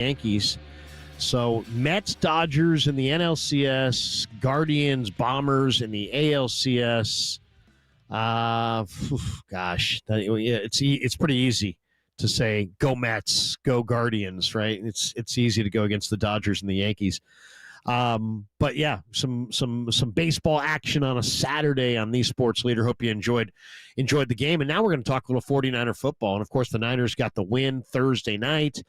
Yankees. So Mets, Dodgers in the NLCS, Guardians, Bombers in the ALCS. Gosh, it's pretty easy to say go Mets, go Guardians, right? It's easy to go against the Dodgers and the Yankees. But yeah, some baseball action on a Saturday on the Sports Leader. Hope you enjoyed the game. And now we're going to talk a little 49er football. And of course, the Niners got the win Thursday night.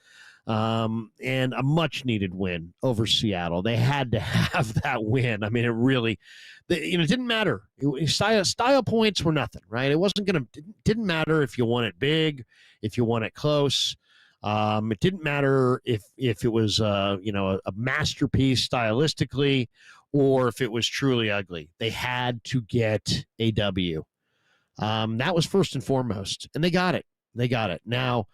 And a much needed win over Seattle. They had to have that win. I mean, it didn't matter. Style points were nothing, right? It didn't matter if you won it big, if you won it close. It didn't matter if it was a masterpiece stylistically or if it was truly ugly. They had to get a W. That was first and foremost, and they got it. Now,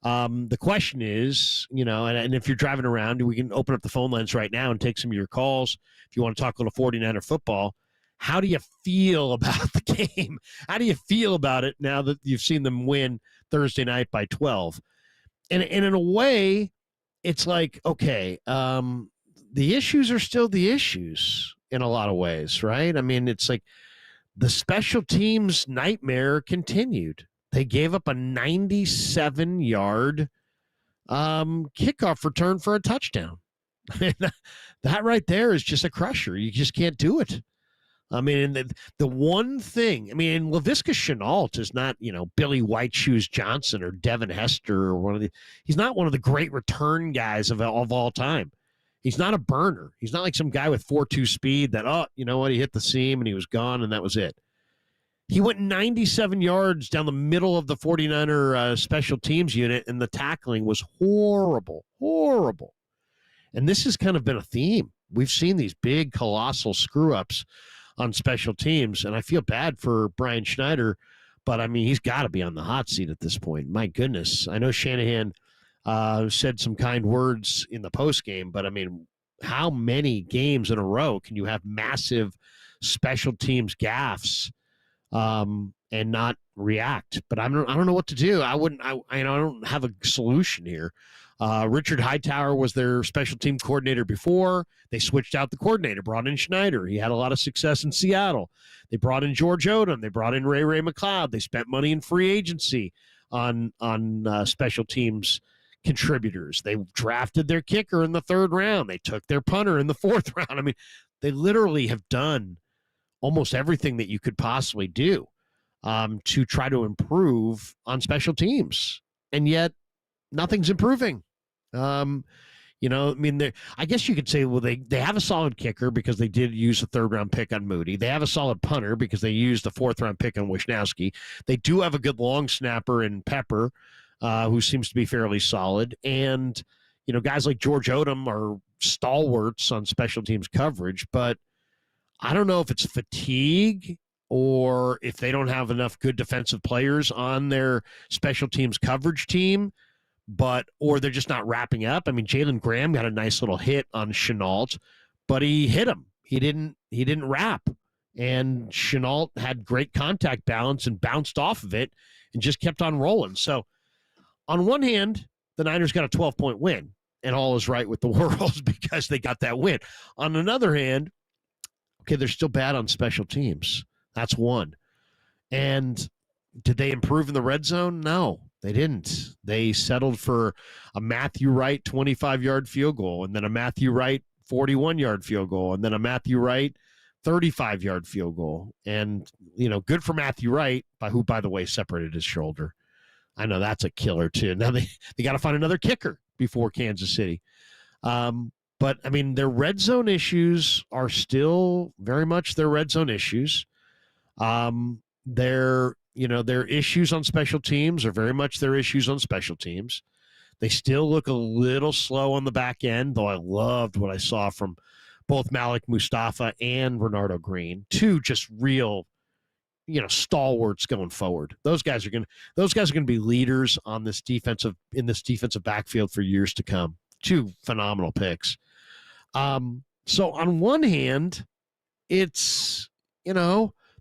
the question is, and if you're driving around, we can open up the phone lines right now and take some of your calls. If you want to talk a little 49er football, how do you feel about the game? How do you feel about it now that you've seen them win Thursday night by 12? And in a way, it's like, okay, the issues are still the issues in a lot of ways, right? I mean, it's like the special teams nightmare continued. They gave up a 97-yard kickoff return for a touchdown. That right there is just a crusher. You just can't do it. I mean, the one thing, Laviska Shenault is not, Billy White Shoes Johnson or Devin Hester or he's not one of the great return guys of all time. He's not a burner. He's not like some guy with 4.2 speed that, he hit the seam and he was gone and that was it. He went 97 yards down the middle of the 49er special teams unit, and the tackling was horrible. And this has kind of been a theme. We've seen these big, colossal screw-ups on special teams, and I feel bad for Brian Schneider, but, he's got to be on the hot seat at this point. My goodness. I know Shanahan said some kind words in the postgame, but, how many games in a row can you have massive special teams gaffes and not react? But I don't know what to do. I don't have a solution here. Richard Hightower was their special team coordinator before. They switched out the coordinator, brought in Schneider. He had a lot of success in Seattle. They brought in George Odom. They brought in Ray McLeod. They spent money in free agency on special teams contributors. They drafted their kicker in the 3rd round. They took their punter in the 4th round. They literally have done almost everything that you could possibly do to try to improve on special teams. And yet nothing's improving. I guess you could say, well, they have a solid kicker because they did use a 3rd-round pick on Moody. They have a solid punter because they used a 4th-round pick on Wisnowski. They do have a good long snapper in Pepper, who seems to be fairly solid. And, guys like George Odom are stalwarts on special teams coverage, but I don't know if it's fatigue or if they don't have enough good defensive players on their special teams coverage team, or they're just not wrapping up. Jalen Graham got a nice little hit on Shenault, but he hit him. He didn't wrap. And Shenault had great contact balance and bounced off of it and just kept on rolling. So on one hand, the Niners got a 12-point win, and all is right with the world because they got that win. On another hand, okay, they're still bad on special teams. That's one. And did they improve in the red zone? No, they didn't. They settled for a Matthew Wright 25-yard field goal, and then a Matthew Wright 41-yard field goal, and then a Matthew Wright 35-yard field goal. And, good for Matthew Wright, who, by the way, separated his shoulder. I know that's a killer, too. Now they got to find another kicker before Kansas City. But, their red zone issues are still very much their red zone issues. Their issues on special teams are very much their issues on special teams. They still look a little slow on the back end, though I loved what I saw from both Malik Mustafa and Renardo Green. Two just real, stalwarts going forward. Those guys are going to be leaders in this defensive backfield for years to come. Two phenomenal picks. So on one hand, it's,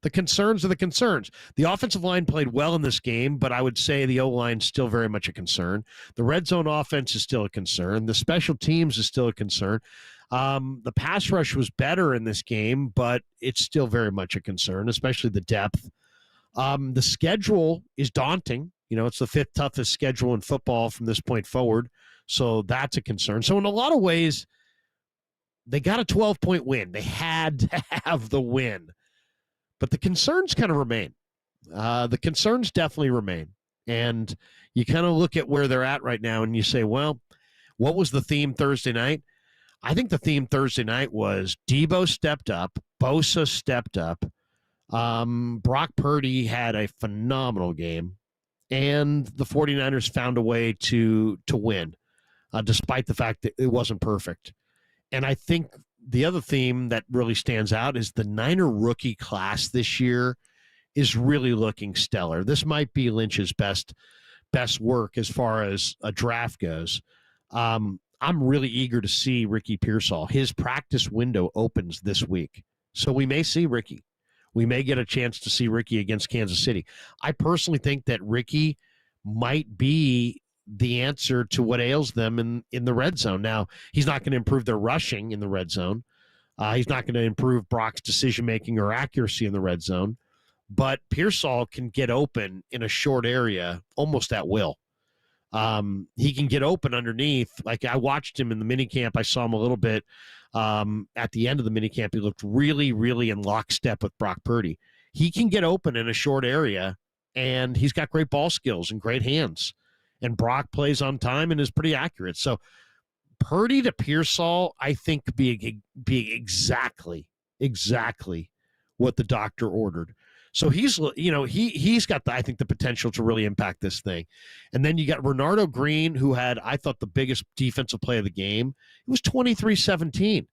The concerns are the concerns. The offensive line played well in this game, but I would say the O-line is still very much a concern. The red zone offense is still a concern. The special teams is still a concern. The pass rush was better in this game, but it's still very much a concern, especially the depth. The schedule is daunting. It's the 5th toughest schedule in football from this point forward, so that's a concern. So in a lot of ways, they got a 12-point win. They had to have the win. But the concerns kind of remain. The concerns definitely remain. And you kind of look at where they're at right now and you say, well, what was the theme Thursday night? I think the theme Thursday night was Debo stepped up, Bosa stepped up, Brock Purdy had a phenomenal game, and the 49ers found a way to win, despite the fact that it wasn't perfect. And I think the other theme that really stands out is the Niner rookie class this year is really looking stellar. This might be Lynch's best work as far as a draft goes. I'm really eager to see Ricky Pearsall. His practice window opens this week, so we may see Ricky. We may get a chance to see Ricky against Kansas City. I personally think that Ricky might be the answer to what ails them in the red zone. Now, he's not going to improve their rushing in the red zone. He's not going to improve Brock's decision-making or accuracy in the red zone. But Pearsall can get open in a short area almost at will. He can get open underneath. Like, I watched him in the minicamp. I saw him a little bit at the end of the minicamp. He looked really, really in lockstep with Brock Purdy. He can get open in a short area, and he's got great ball skills and great hands. And Brock plays on time and is pretty accurate. So Purdy to Pearsall, I think, could be exactly what the doctor ordered. So he's got I think the potential to really impact this thing. And then you got Renardo Green, who had, I thought, the biggest defensive play of the game. It was 23-17.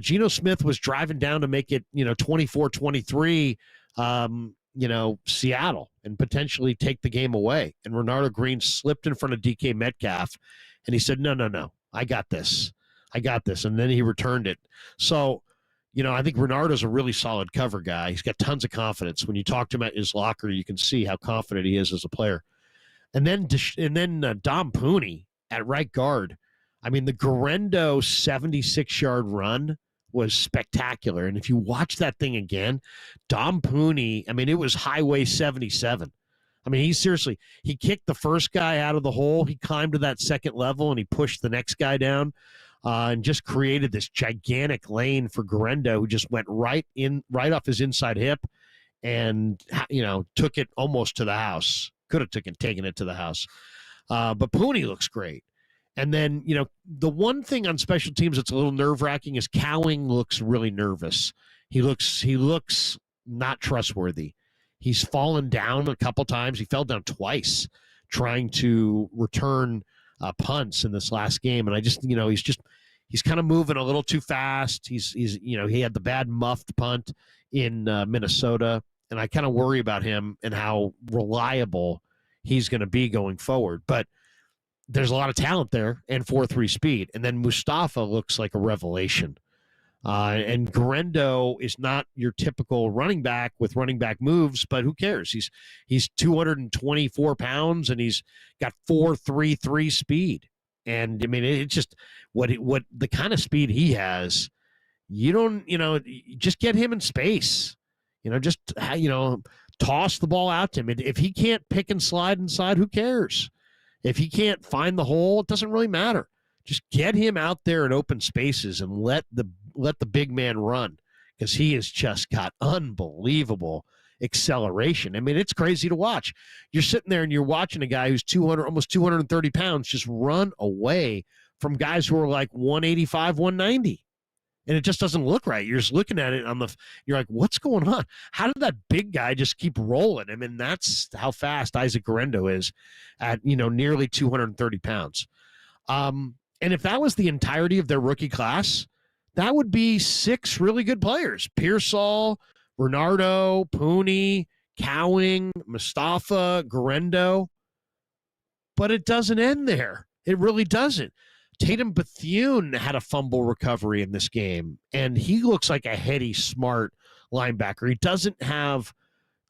Geno Smith was driving down to make it 24-23. Seattle, and potentially take the game away. And Renardo Green slipped in front of DK Metcalf, and he said, no, I got this. And then he returned it. So, I think Renardo's a really solid cover guy. He's got tons of confidence. When you talk to him at his locker, you can see how confident he is as a player. And then Dom Pooney at right guard. I mean, the Guerrero 76-yard run was spectacular. And if you watch that thing again, Dom Pooney, I mean, it was Highway 77. I mean, he kicked the first guy out of the hole. He climbed to that second level, and he pushed the next guy down and just created this gigantic lane for Guerrero, who just went right off his inside hip and, took it almost to the house. Could have taken it to the house. But Pooney looks great. And then, the one thing on special teams that's a little nerve-wracking is Cowing looks really nervous. He looks not trustworthy. He's fallen down a couple times. He fell down twice trying to return punts in this last game. And I just, he's kind of moving a little too fast. He had the bad muffed punt in Minnesota. And I kind of worry about him and how reliable he's going to be going forward. But there's a lot of talent there and 4.3 speed. And then Mustafa looks like a revelation. And Guerrero is not your typical running back with running back moves, but who cares? He's 224 pounds and he's got 4.33 speed. And I mean, it's just what the kind of speed he has. You don't, just get him in space. Just toss the ball out to him. And if he can't pick and slide inside, who cares? If he can't find the hole, it doesn't really matter. Just get him out there in open spaces and let the big man run, because he has just got unbelievable acceleration. I mean, it's crazy to watch. You're sitting there and you're watching a guy who's almost 230 pounds just run away from guys who are like 185, 190. And it just doesn't look right. You're just looking at it you're like, what's going on? How did that big guy just keep rolling? I mean, that's how fast Isaac Guerrero is at, nearly 230 pounds. And if that was the entirety of their rookie class, that would be 6 really good players. Pearsall, Renardo, Pooney, Cowing, Mustafa, Guerrero. But it doesn't end there. It really doesn't. Tatum Bethune had a fumble recovery in this game, and he looks like a heady, smart, linebacker. He doesn't have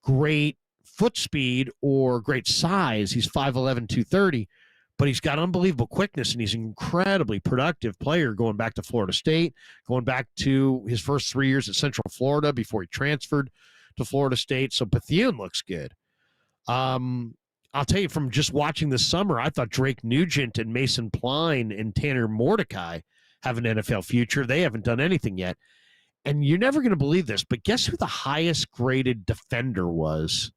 great foot speed or great size. He's 5'11", 230, but he's got unbelievable quickness, and he's an incredibly productive player going back to Florida State, going back to his first 3 years at Central Florida before he transferred to Florida State. So Bethune looks good. I'll tell you, from just watching this summer, I thought Drake Nugent and Mason Pline and Tanner Mordecai have an NFL future. They haven't done anything yet. And you're never going to believe this, but guess who the highest graded defender was,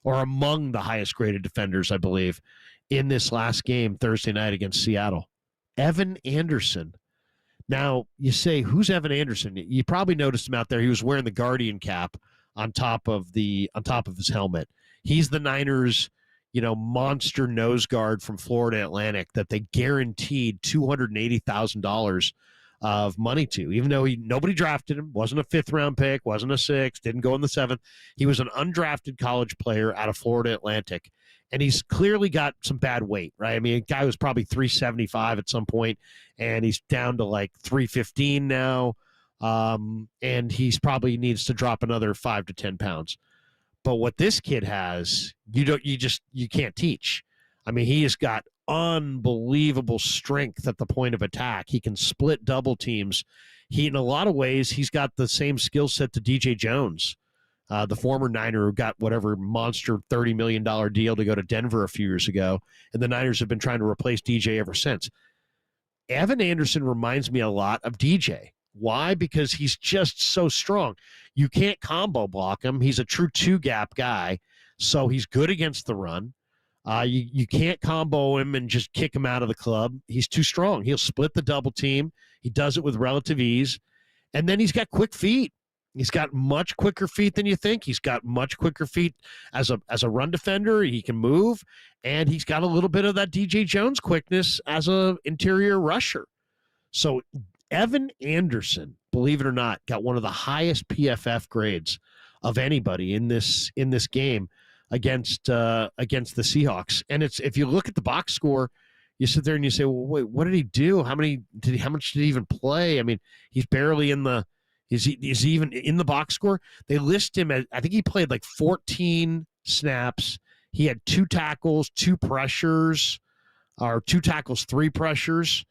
or among the highest graded defenders, I believe, in this last game Thursday night against Seattle? Evan Anderson. Now, you say, who's Evan Anderson? You probably noticed him out there. He was wearing the Guardian cap on top of his helmet. He's the Niners' monster nose guard from Florida Atlantic that they guaranteed $280,000 of money to, even though nobody drafted him, wasn't a 5th-round pick, wasn't a 6th, didn't go in the 7th. He was an undrafted college player out of Florida Atlantic, and he's clearly got some bad weight, right? I mean, a guy was probably 375 at some point, and he's down to like 315 now, and he's probably needs to drop another 5 to 10 pounds. But what this kid has, you can't teach. I mean, he has got unbelievable strength at the point of attack. He can split double teams. In a lot of ways, he's got the same skill set to DJ Jones, the former Niner who got whatever monster $30 million deal to go to Denver a few years ago, and the Niners have been trying to replace DJ ever since. Evan Anderson reminds me a lot of DJ. Why? Because he's just so strong. You can't combo block him. He's a true 2-gap guy, so he's good against the run. You can't combo him and just kick him out of the club. He's too strong. He'll split the double team. He does it with relative ease. And then he's got quick feet. He's got much quicker feet than you think. He's got much quicker feet as a run defender. He can move, and he's got a little bit of that DJ Jones quickness as an interior rusher. So Evan Anderson, believe it or not, got one of the highest PFF grades of anybody in this game against the Seahawks. And it's, if you look at the box score, you sit there and you say, well, wait, what did he do? How much did he even play? I mean, he's barely in the is he even in the box score? They list him as, I think he played like 14 snaps. He had 2 tackles, 2 pressures, or 2 tackles, 3 pressures.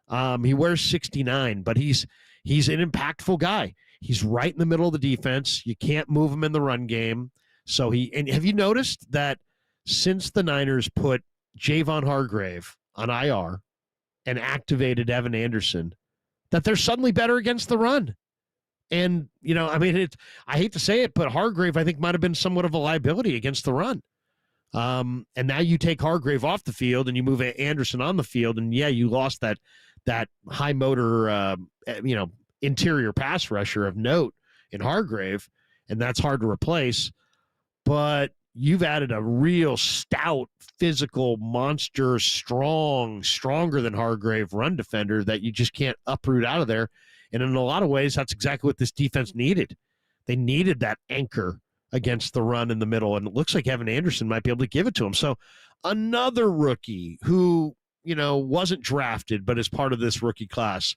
He wears 69, but he's an impactful guy. He's right in the middle of the defense. You can't move him in the run game. So and have you noticed that since the Niners put Javon Hargrave on IR and activated Evan Anderson, that they're suddenly better against the run? And, I mean, I hate to say it, but Hargrave, I think, might have been somewhat of a liability against the run. And now you take Hargrave off the field and you move Anderson on the field, and yeah, you lost that high motor, interior pass rusher of note in Hargrave, and that's hard to replace. But you've added a real stout, physical monster, stronger than Hargrave run defender that you just can't uproot out of there. And in a lot of ways, that's exactly what this defense needed. They needed that anchor against the run in the middle, and it looks like Evan Anderson might be able to give it to him. So another rookie who, wasn't drafted, but as part of this rookie class,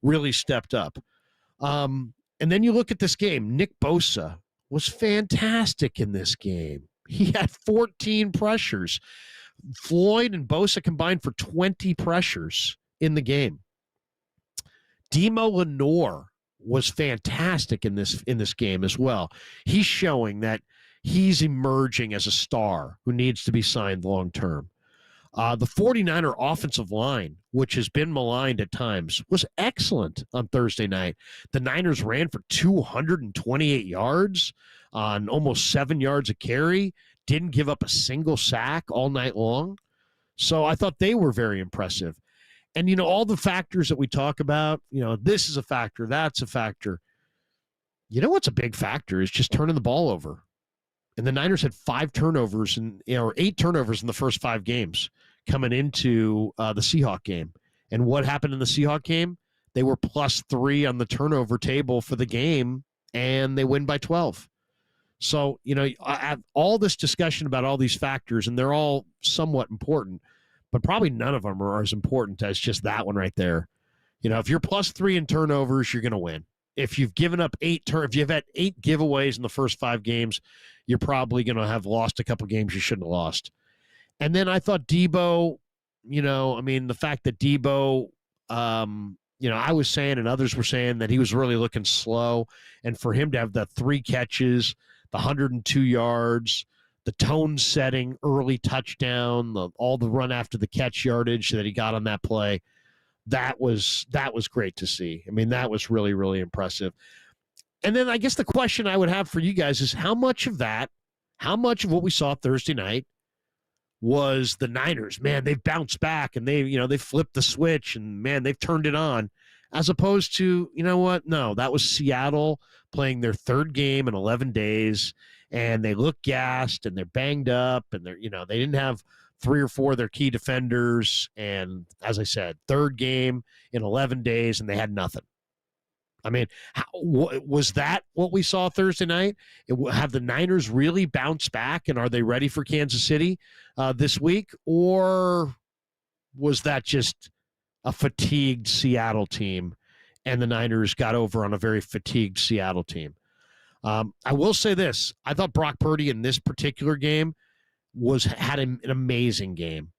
really stepped up. And then you look at this game. Nick Bosa was fantastic in this game. He had 14 pressures. Floyd and Bosa combined for 20 pressures in the game. Demo Lenore was fantastic in this game as well. He's showing that he's emerging as a star who needs to be signed long-term. The 49er offensive line, which has been maligned at times, was excellent on Thursday night. The Niners ran for 228 yards on almost 7 yards a carry, didn't give up a single sack all night long. So I thought they were very impressive. And, all the factors that we talk about, this is a factor, that's a factor. What's a big factor is just turning the ball over. And the Niners had 8 turnovers in the first 5 games coming into the Seahawks game. And what happened in the Seahawks game? They were +3 on the turnover table for the game, and they win by 12. So, I have all this discussion about all these factors, and they're all somewhat important, but probably none of them are as important as just that one right there. If you're +3 in turnovers, you're going to win. if you've given up if you've had 8 giveaways in the first 5 games, you're probably going to have lost a couple games you shouldn't have lost. And then I thought Debo, the fact that Debo, I was saying and others were saying that he was really looking slow. And for him to have the 3 catches, the 102 yards, the tone setting early touchdown, all the run after the catch yardage that he got on that play, that was great to see. I mean, that was really, really impressive. And then I guess the question I would have for you guys is how much of what we saw Thursday night was the Niners? Man, they've bounced back and they flipped the switch and man, they've turned it on, as opposed to, you know what? No, that was Seattle playing their 3rd game in 11 days and they look gassed and they're banged up and they didn't have 3 or 4 of their key defenders. And as I said, 3rd game in 11 days and they had nothing. I mean, was that what we saw Thursday night? Have the Niners really bounced back, and are they ready for Kansas City this week? Or was that just a fatigued Seattle team, and the Niners got over on a very fatigued Seattle team? I will say this. I thought Brock Purdy in this particular game had an amazing game.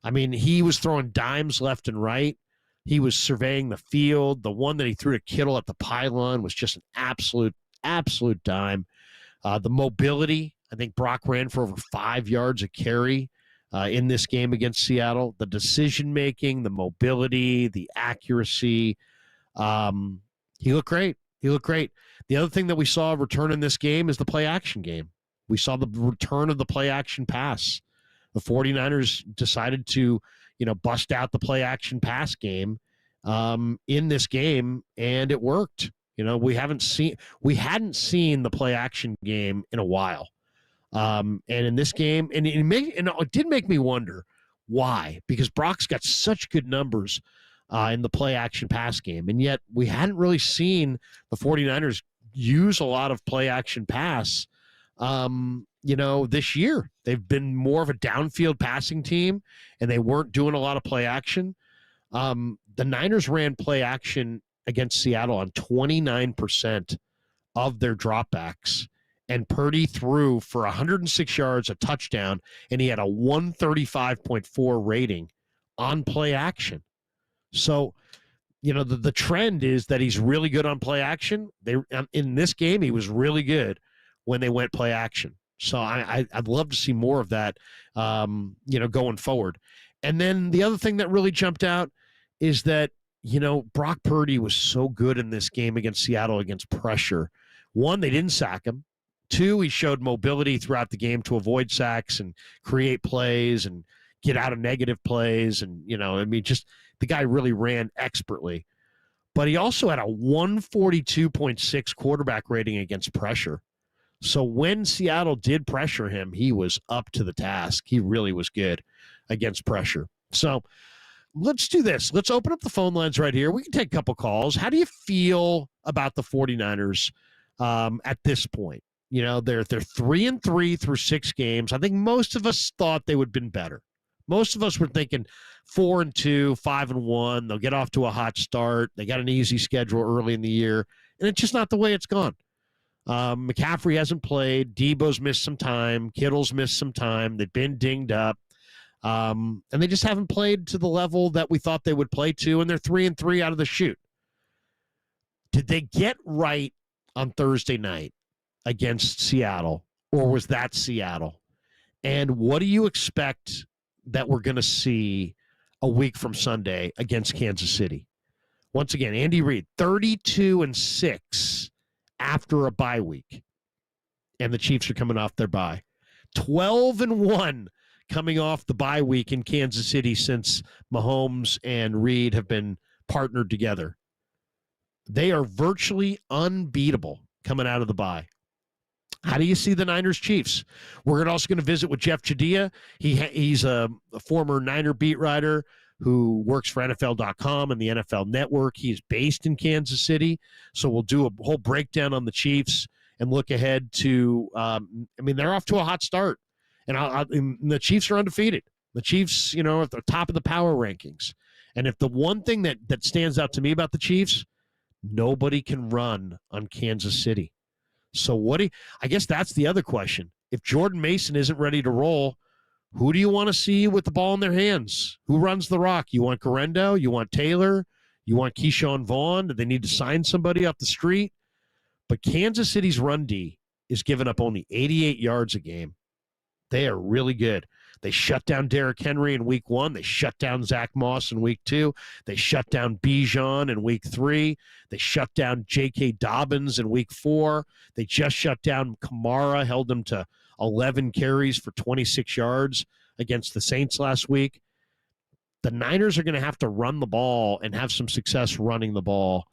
I mean, he was throwing dimes left and right. He was surveying the field. The one that he threw to Kittle at the pylon was just an absolute dime. The mobility, I think Brock ran for over 5 yards a carry in this game against Seattle. The decision-making, the mobility, the accuracy. He looked great. The other thing that we saw return in this game is the play-action game. We saw the return of the play-action pass. The 49ers decided to bust out the play-action pass game in this game, and it worked. We hadn't seen the play-action game in a while. And in this game, and it did make me wonder why, because Brock's got such good numbers in the play-action pass game, and yet we hadn't really seen the 49ers use a lot of play-action pass this year. They've been more of a downfield passing team, and they weren't doing a lot of play action. The Niners ran play action against Seattle on 29% of their dropbacks, and Purdy threw for 106 yards, a touchdown, and he had a 135.4 rating on play action. So, the trend is that he's really good on play action. In this game, he was really good when they went play action. So I'd love to see more of that, going forward. And then the other thing that really jumped out is that, Brock Purdy was so good in this game against Seattle against pressure. 1, they didn't sack him. 2, he showed mobility throughout the game to avoid sacks and create plays and get out of negative plays. And, just the guy really ran expertly. But he also had a 142.6 quarterback rating against pressure. So when Seattle did pressure him, he was up to the task. He really was good against pressure. So let's do this. Let's open up the phone lines right here. We can take a couple calls. How do you feel about the 49ers at this point? They're 3-3 through 6 games. I think most of us thought they would have been better. Most of us were thinking 4-2, 5-1. They'll get off to a hot start. They got an easy schedule early in the year, and it's just not the way it's gone. McCaffrey hasn't played. Debo's missed some time. Kittle's missed some time. They've been dinged up. And they just haven't played to the level that we thought they would play to, and they're 3-3 out of the chute. Did they get right on Thursday night against Seattle, or was that Seattle? And what do you expect that we're going to see a week from Sunday against Kansas City? Once again, Andy Reid, 32-6 after a bye week, and the Chiefs are coming off their bye. 12-1 coming off the bye week in Kansas City since Mahomes and Reid have been partnered together. They are virtually unbeatable coming out of the bye. How do you see the Niners Chiefs? We're also going to visit with Jeff Chadilla. He's a former Niner beat writer who works for NFL.com and the NFL Network. He's based in Kansas City. So we'll do a whole breakdown on the Chiefs and look ahead to, they're off to a hot start. And the Chiefs are undefeated. The Chiefs, are at the top of the power rankings. And if the one thing that stands out to me about the Chiefs, Nobody can run on Kansas City. So I guess that's the other question. If Jordan Mason isn't ready to roll, who do you want to see with the ball in their hands? Who runs the rock? You want Garendo? You want Taylor? You want Keyshawn Vaughn? Do they need to sign somebody off the street? But Kansas City's run D is giving up only 88 yards a game. They are really good. They shut down Derrick Henry in week 1. They shut down Zach Moss in week 2. They shut down Bijan in week 3. They shut down J.K. Dobbins in week 4. They just shut down Kamara, held him to 11 carries for 26 yards against the Saints last week. The Niners are going to have to run the ball and have some success running the ball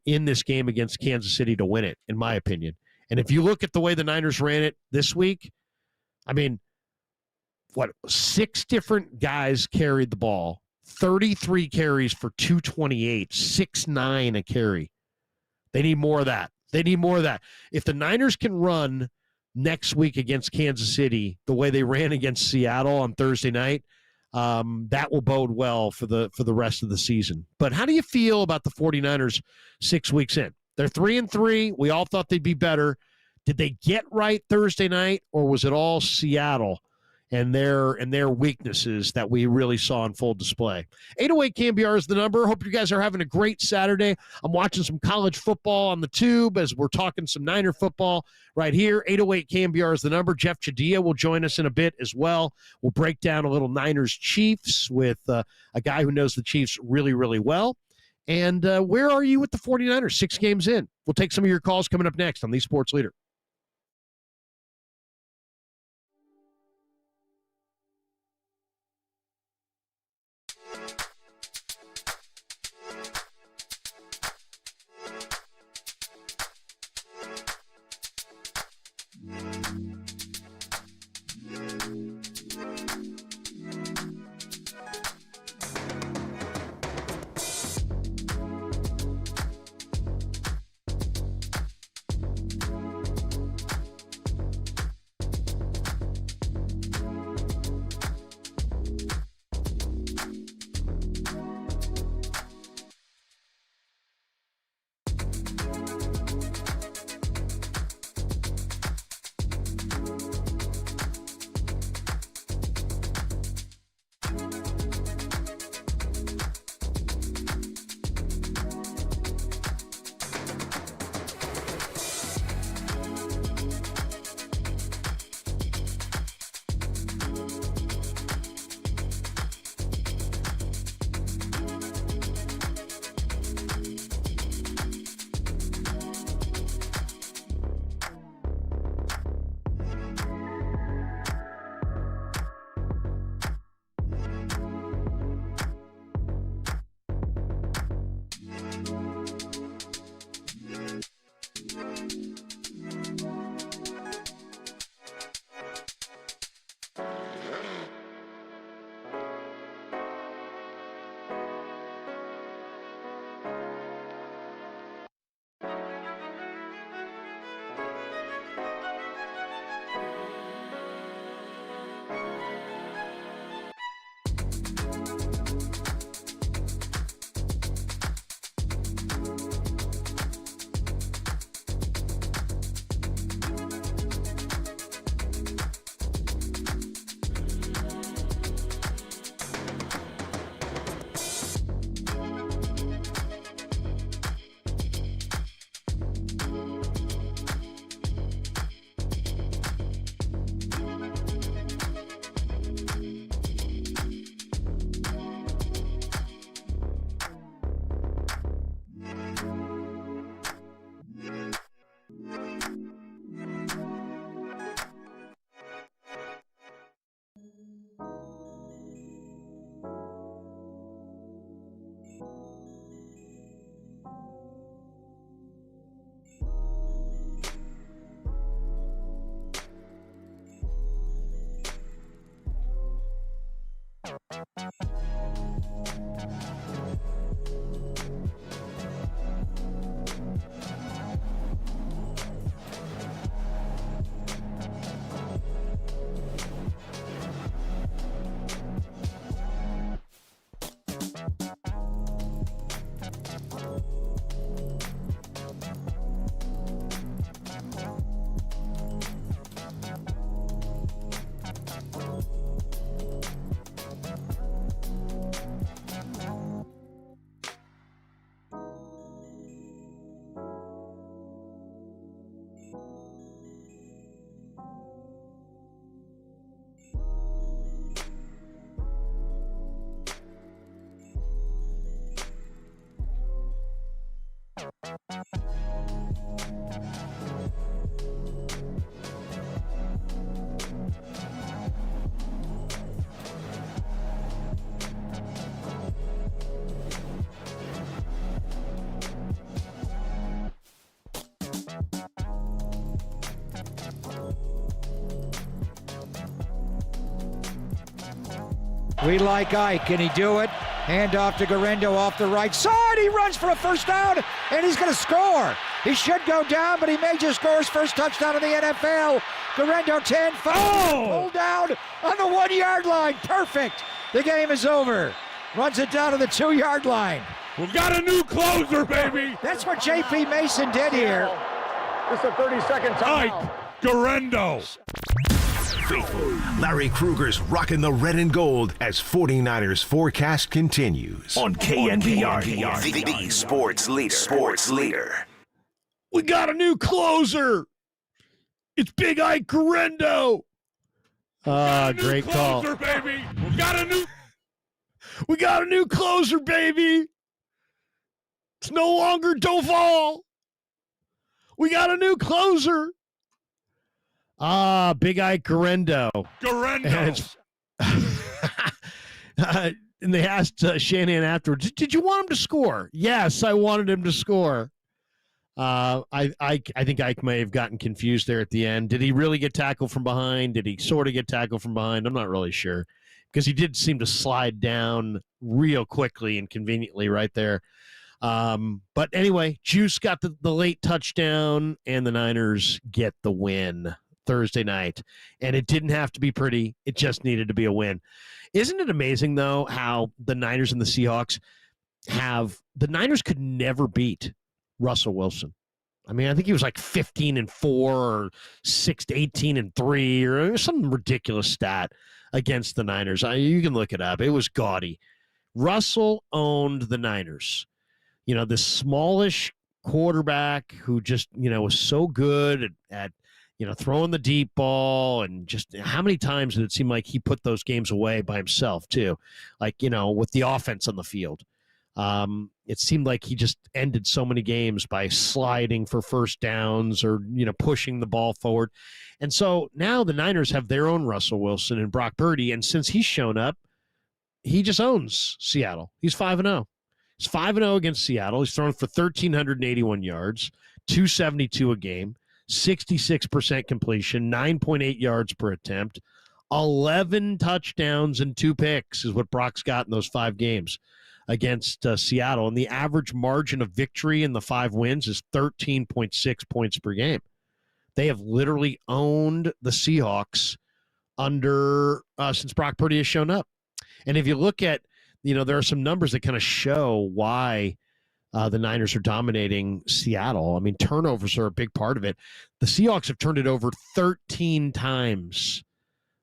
in this game against Kansas City to win it, in my opinion. And if you look at the way the Niners ran it this week, I mean, 6 different guys carried the ball, 33 carries for 228, 6.9 a carry. They need more of that. If the Niners can run next week against Kansas City the way they ran against Seattle on Thursday night, that will bode well for the rest of the season. But how do you feel about the 49ers 6 weeks in? They're 3-3. We all thought they'd be better. Did they get right Thursday night, or was it all Seattle and their weaknesses that we really saw on full display? 808 KNBR is the number. Hope you guys are having a great Saturday. I'm watching some college football on the tube as we're talking some Niner football right here. 808 KNBR is the number. Jeff Chadia will join us in a bit as well. We'll break down a little Niners Chiefs with a guy who knows the Chiefs really, really well. And where are you with the 49ers 6 games in? We'll take some of your calls coming up next on the Sports Leader. We like Ike. Can he do it? Hand off to Garendo off the right side. He runs for a first down, and he's going to score. He should go down, but he may just score his first touchdown in the NFL. Garendo 10-5. Pulled down on the 1 yard line. Perfect. The game is over. Runs it down to the 2 yard line. We've got a new closer, baby. That's what J.P. Mason did here. This is a 30-second timeout. Ike Garendo. Faithful Larry Kruger's rocking the red and gold as 49ers forecast continues. On KNBR, the sports leader. Sports leader. We got a new closer. It's Big Ike Garendo. Great call. Closer, baby. We got a new closer, baby. It's no longer Doval. We got a new closer. Big Ike Garendo. And they asked Shanahan afterwards, did you want him to score? Yes, I wanted him to score. I think Ike may have gotten confused there at the end. Did he really get tackled from behind? Did he sort of get tackled from behind? I'm not really sure, because he did seem to slide down real quickly and conveniently right there. But anyway, Juice got the late touchdown, and the Niners get the win Thursday night. And it didn't have to be pretty. It just needed to be a win. Isn't it amazing, though, how the Niners and the Seahawks the Niners could never beat Russell Wilson. I mean, I think he was like 15-4 or 18-3 or some ridiculous stat against the Niners. You can look it up. It was gaudy. Russell owned the Niners. This smallish quarterback who just, was so good at throwing the deep ball, and just how many times did it seem like he put those games away by himself too? Like, with the offense on the field. It seemed like he just ended so many games by sliding for first downs or, pushing the ball forward. And so now the Niners have their own Russell Wilson and Brock Purdy. And since he's shown up, he just owns Seattle. He's 5-0. He's 5-0 against Seattle. He's thrown for 1,381 yards, 272 a game, 66% completion, 9.8 yards per attempt, 11 touchdowns and 2 picks is what Brock's got in those 5 games against Seattle. And the average margin of victory in the 5 wins is 13.6 points per game. They have literally owned the Seahawks since Brock Purdy has shown up. And if you look at, there are some numbers that kind of show why the Niners are dominating Seattle. I mean, turnovers are a big part of it. The Seahawks have turned it over 13 times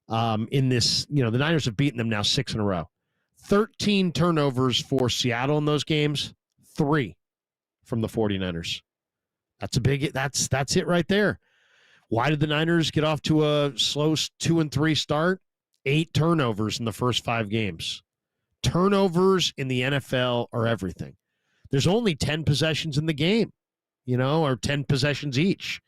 in this. The Niners have beaten them now 6 in a row. 13 turnovers for Seattle in those games, 3 from the 49ers. That's it right there. Why did the Niners get off to a slow 2-3 start? 8 turnovers in the first 5 games. Turnovers in the NFL are everything. There's only 10 possessions in the game, or 10 possessions each.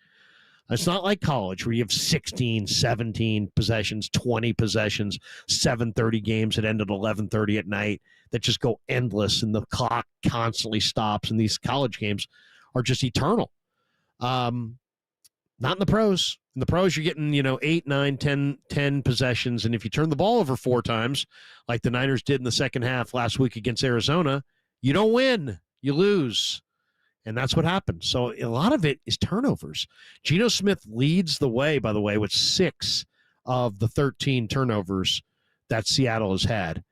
It's not like college where you have 16, 17 possessions, 20 possessions, 7:30 games that end at 11:30 at night that just go endless and the clock constantly stops, and these college games are just eternal. Not in the pros. In the pros, you're getting, 8, 9, 10 possessions, and if you turn the ball over 4 times, like the Niners did in the second half last week against Arizona, you don't win. You lose. And that's what happened. So a lot of it is turnovers. Geno Smith leads the way, by the way, with 6 of the 13 turnovers that Seattle has had.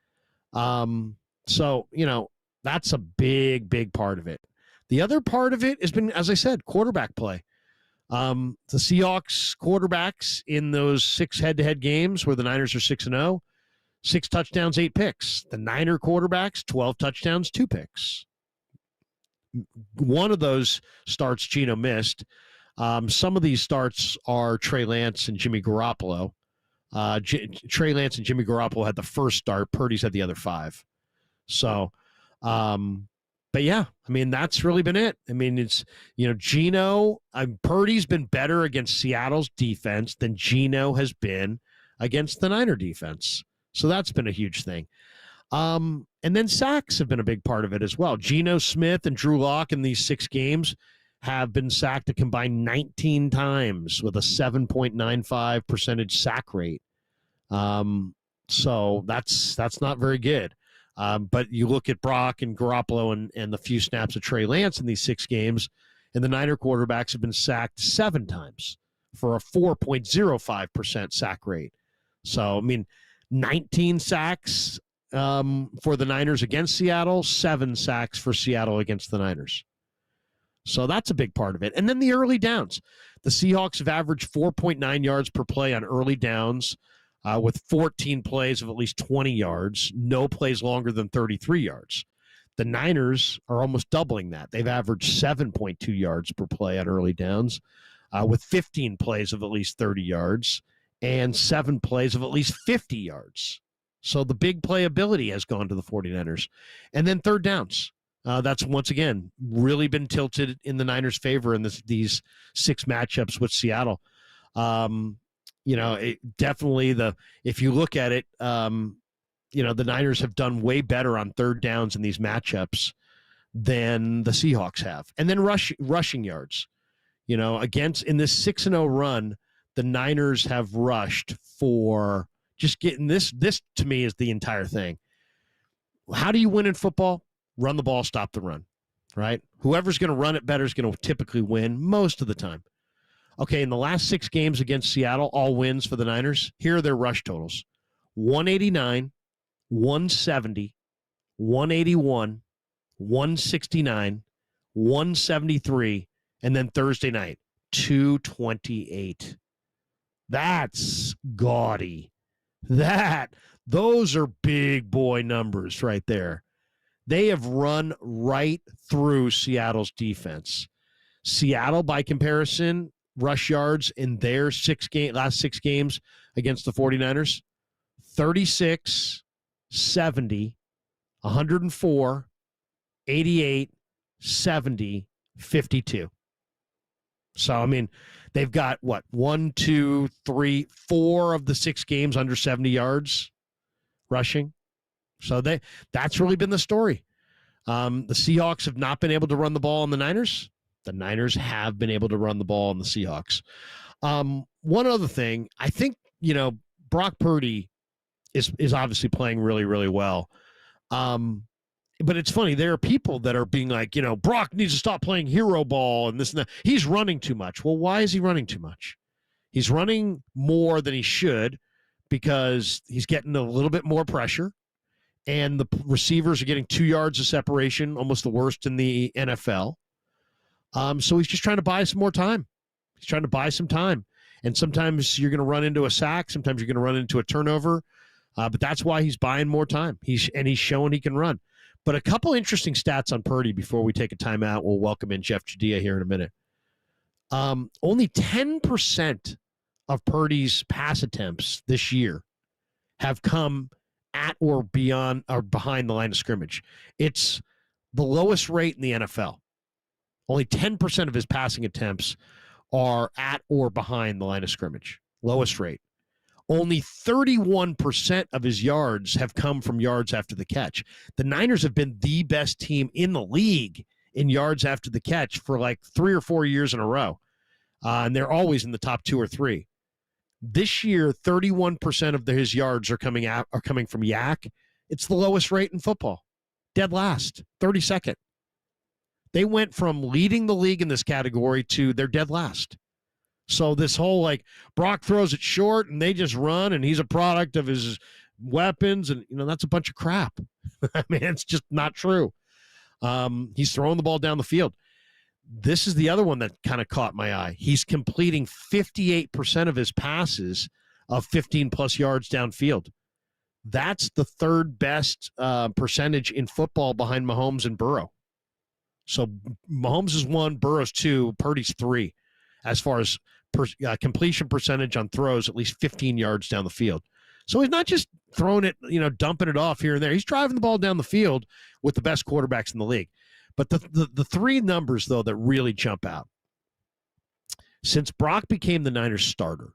So, that's a big, big part of it. The other part of it has been, as I said, quarterback play. The Seahawks quarterbacks in those 6 head-to-head games where the Niners are 6-0, 6 touchdowns, 8 picks. The Niner quarterbacks, 12 touchdowns, 2 picks. One of those starts Geno missed. Some of these starts are Trey Lance and Jimmy Garoppolo. Trey Lance and Jimmy Garoppolo had the first start. Purdy's had the other 5. So, But yeah, I mean, that's really been it. I mean, it's, Geno, Purdy's been better against Seattle's defense than Geno has been against the Niner defense. So that's been a huge thing. And then sacks have been a big part of it as well. Geno Smith and Drew Lock in these 6 games have been sacked a combined 19 times with a 7.95 percentage sack rate. So that's not very good. But you look at Brock and Garoppolo and the few snaps of Trey Lance in these 6 games, and the Niner quarterbacks have been sacked 7 times for a 4.05% sack rate. So, I mean, 19 sacks for the Niners against Seattle, 7 sacks for Seattle against the Niners. So that's a big part of it. And then the early downs. The Seahawks have averaged 4.9 yards per play on early downs, with 14 plays of at least 20 yards, no plays longer than 33 yards. The Niners are almost doubling that. They've averaged 7.2 yards per play on early downs, with 15 plays of at least 30 yards and 7 plays of at least 50 yards. So the big playability has gone to the 49ers. And then third downs. That's once again really been tilted in the Niners' favor in these 6 matchups with Seattle. Definitely if you look at it, the Niners have done way better on third downs in these matchups than the Seahawks have. And then rushing yards, in this 6-0 run, the Niners have rushed for just getting this to me is the entire thing. How do you win in football? Run the ball, stop the run, right? Whoever's going to run it better is going to typically win most of the time. Okay, in the last 6 games against Seattle, all wins for the Niners, here are their rush totals. 189, 170, 181, 169, 173, and then Thursday night, 228. That's gaudy. Those are big boy numbers right there. They have run right through Seattle's defense. Seattle, by comparison, rush yards in their last 6 games against the 49ers, 36, 70, 104, 88, 70, 52. So, I mean, they've got, 1, 2, 3, 4 of the 6 games under 70 yards rushing. So that's really been the story. The Seahawks have not been able to run the ball on the Niners. The Niners have been able to run the ball on the Seahawks. One other thing, I think, Brock Purdy is obviously playing really, really well. But it's funny, there are people that are being like, Brock needs to stop playing hero ball and this and that. He's running too much. Well, why is he running too much? He's running more than he should because he's getting a little bit more pressure. And the receivers are getting 2 yards of separation, almost the worst in the NFL. So he's just trying to buy some more time. He's trying to buy some time. And sometimes you're going to run into a sack. Sometimes you're going to run into a turnover. But that's why he's buying more time. He's showing he can run. But a couple interesting stats on Purdy before we take a timeout. We'll welcome in Jeff Judea here in a minute. Only 10% of Purdy's pass attempts this year have come at or beyond or behind the line of scrimmage. It's the lowest rate in the NFL. Only 10% of his passing attempts are at or behind the line of scrimmage. Lowest rate. Only 31% of his yards have come from yards after the catch. The Niners have been the best team in the league in yards after the catch for like 3 or 4 years in a row. And they're always in the top 2 or 3. This year, 31% of his yards are coming from yak. It's the lowest rate in football. Dead last, 32nd. They went from leading the league in this category to they're dead last. So this whole Brock throws it short and they just run and he's a product of his weapons and that's a bunch of crap. I mean, it's just not true. He's throwing the ball down the field. This is the other one that kind of caught my eye. He's completing 58% of his passes of 15-plus yards downfield. That's the third best percentage in football behind Mahomes and Burrow. So Mahomes is 1, Burrow's 2, Purdy's 3 as far as completion percentage on throws at least 15 yards down the field. So he's not just throwing it, dumping it off here and there. He's driving the ball down the field with the best quarterbacks in the league. But the three numbers, though, that really jump out. Since Brock became the Niners starter,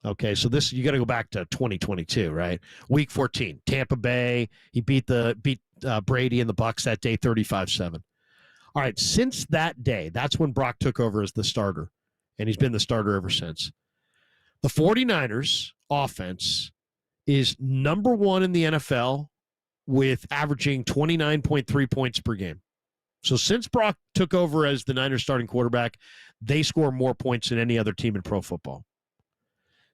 okay, so this, you got to go back to 2022, right? Week 14, Tampa Bay. He beat Brady and the Bucs that day, 35-7. All right, since that day, that's when Brock took over as the starter, and he's been the starter ever since. The 49ers offense is number one in the NFL with averaging 29.3 points per game. So since Brock took over as the Niners starting quarterback, they score more points than any other team in pro football.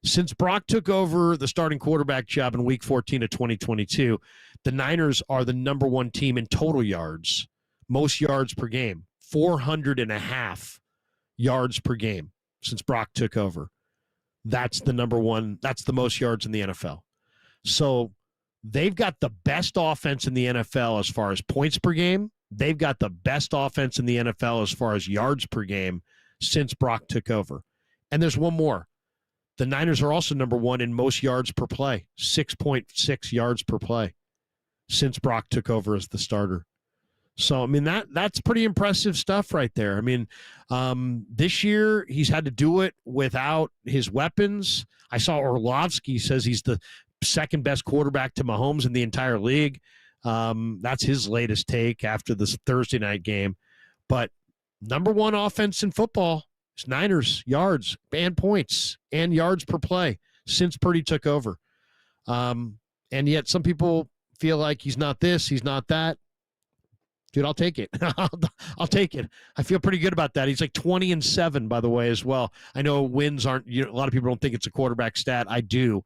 Since Brock took over the starting quarterback job in Week 14 of 2022, the Niners are the number one team in total yards, most yards per game, 400.5 yards per game since Brock took over. That's the number one. That's the most yards in the NFL. So they've got the best offense in the NFL as far as points per game. They've got the best offense in the NFL as far as yards per game since Brock took over. And there's one more. The Niners are also number one in most yards per play, 6.6 yards per play since Brock took over as the starter. So, I mean, that's pretty impressive stuff right there. I mean, this year he's had to do it without his weapons. I saw Orlovsky says he's the second best quarterback to Mahomes in the entire league. That's his latest take after this Thursday night game. But number one offense in football is Niners, yards and points and yards per play since Purdy took over. And yet some people feel like he's not this, he's not that. Dude, I'll take it. I'll take it. I feel pretty good about that. He's like 20-7, by the way, as well. I know wins aren't, a lot of people don't think it's a quarterback stat. I do.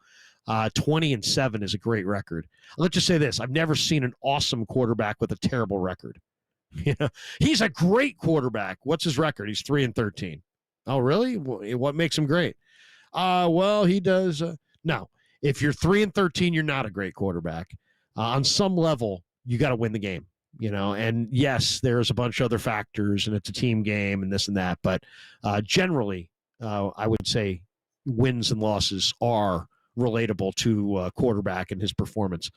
20-7 is a great record. Let's just say this. I've never seen an awesome quarterback with a terrible record. He's a great quarterback. What's his record? He's 3-13. Oh, really? What makes him great? Well, he does. No, if you're 3-13, you're not a great quarterback. On some level, you got to win the game. And yes, there's a bunch of other factors, and it's a team game and this and that. But generally, I would say wins and losses are relatable to a quarterback and his performance.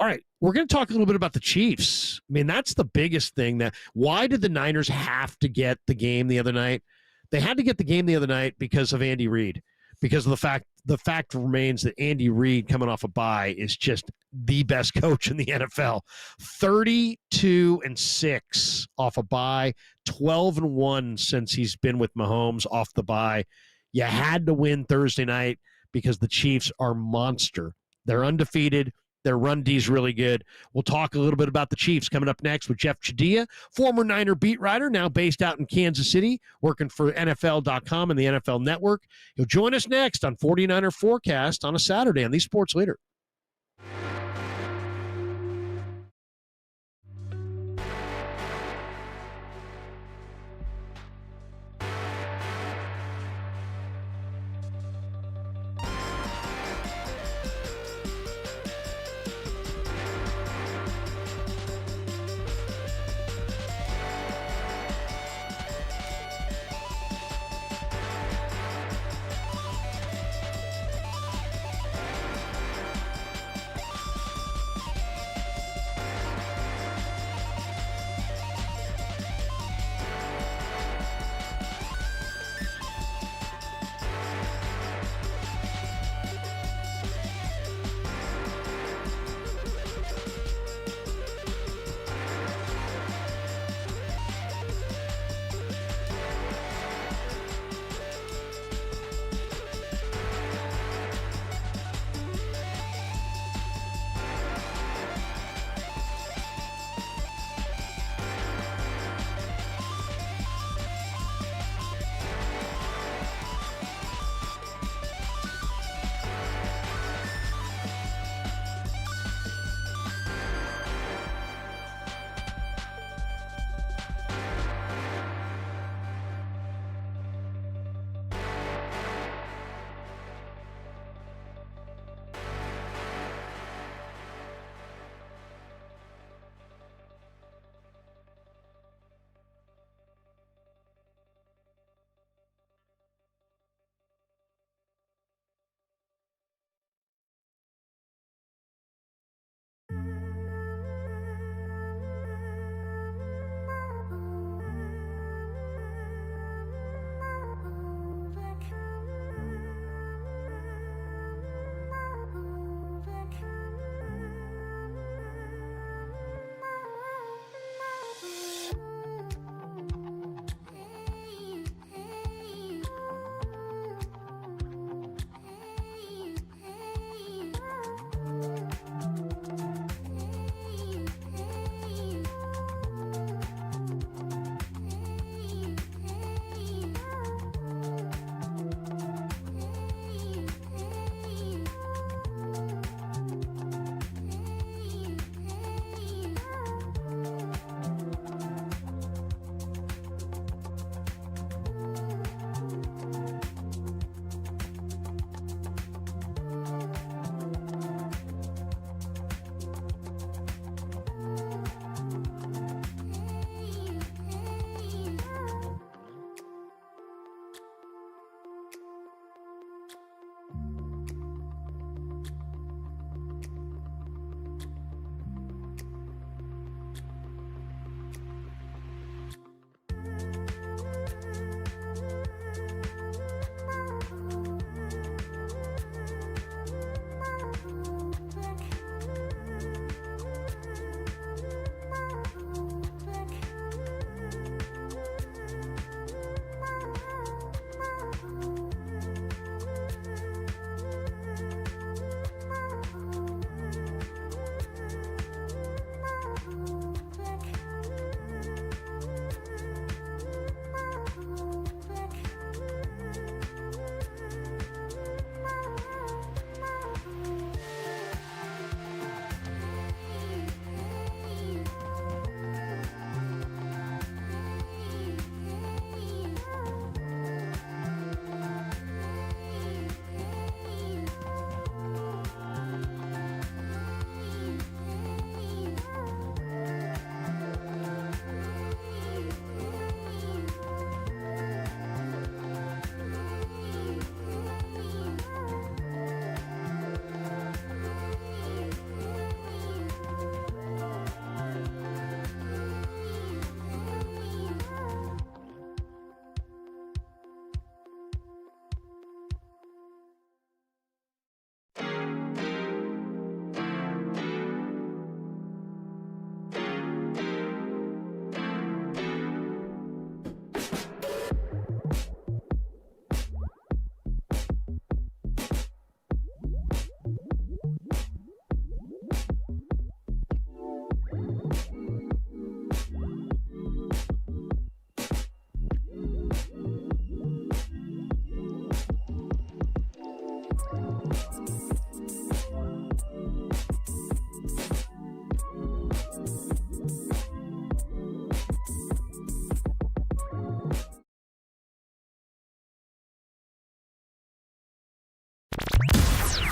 All right, we're going to talk a little bit about the Chiefs. I mean, that's the biggest thing. Why did the Niners have to get the game the other night? They had to get the game the other night because of Andy Reid, because of the fact remains that Andy Reid, coming off a bye, is just the best coach in the NFL. 32-6 off a bye, 12-1 since he's been with Mahomes off the bye. You had to win Thursday night because the Chiefs are monster. They're undefeated. Their run D is really good. We'll talk a little bit about the Chiefs coming up next with Jeff Chadilla, former Niner beat writer, now based out in Kansas City, working for NFL.com and the NFL Network. He'll join us next on 49er Forecast on a Saturday on the Sports Leader.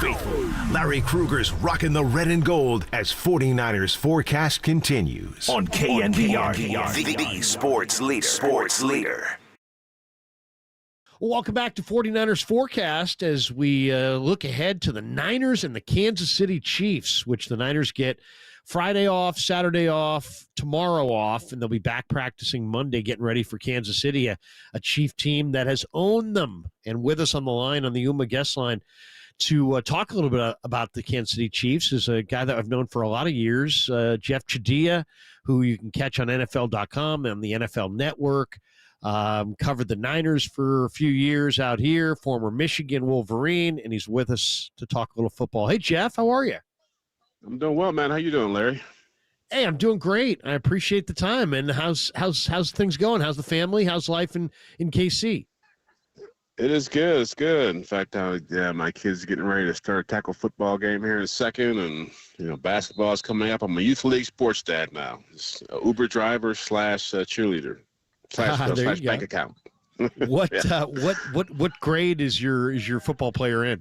faithful. Larry Krueger's rocking the red and gold as 49ers forecast continues. On KNBR, the sports leader. Sports leader. Welcome back to 49ers Forecast as we look ahead to the Niners and the Kansas City Chiefs, which the Niners get Friday off, Saturday off, tomorrow off, and they'll be back practicing Monday, getting ready for Kansas City, a Chief team that has owned them. And with us on the line, on the UMA guest line, to talk a little bit about the Kansas City Chiefs is a guy that I've known for a lot of years, Jeff Chadiha, who you can catch on NFL.com and the NFL Network. Covered the Niners for a few years out here, former Michigan Wolverine, and he's with us to talk a little football. Hey, Jeff, how are you? I'm doing well, man. How you doing, Larry? Hey, I'm doing great. I appreciate the time. And how's things going? How's the family? How's life in KC? It is good. It's good. In fact, my kids are getting ready to start a tackle football game here in a second, and basketball is coming up. I'm a youth league sports dad now. It's a Uber driver / cheerleader. Slash bank account. What Yeah. What grade is your football player in?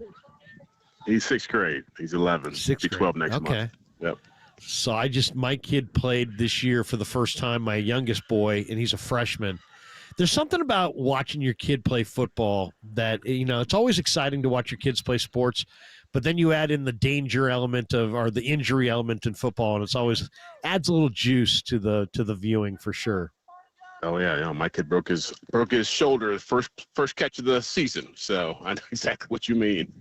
He's 6th grade. He's 11. He'll be 12 next month. Yep. So my kid played this year for the first time, my youngest boy, and he's a freshman. There's something about watching your kid play football that, it's always exciting to watch your kids play sports, but then you add in the danger element or the injury element in football, and it's always adds a little juice to the viewing for sure. Oh yeah, my kid broke his shoulder first catch of the season, so I know exactly what you mean.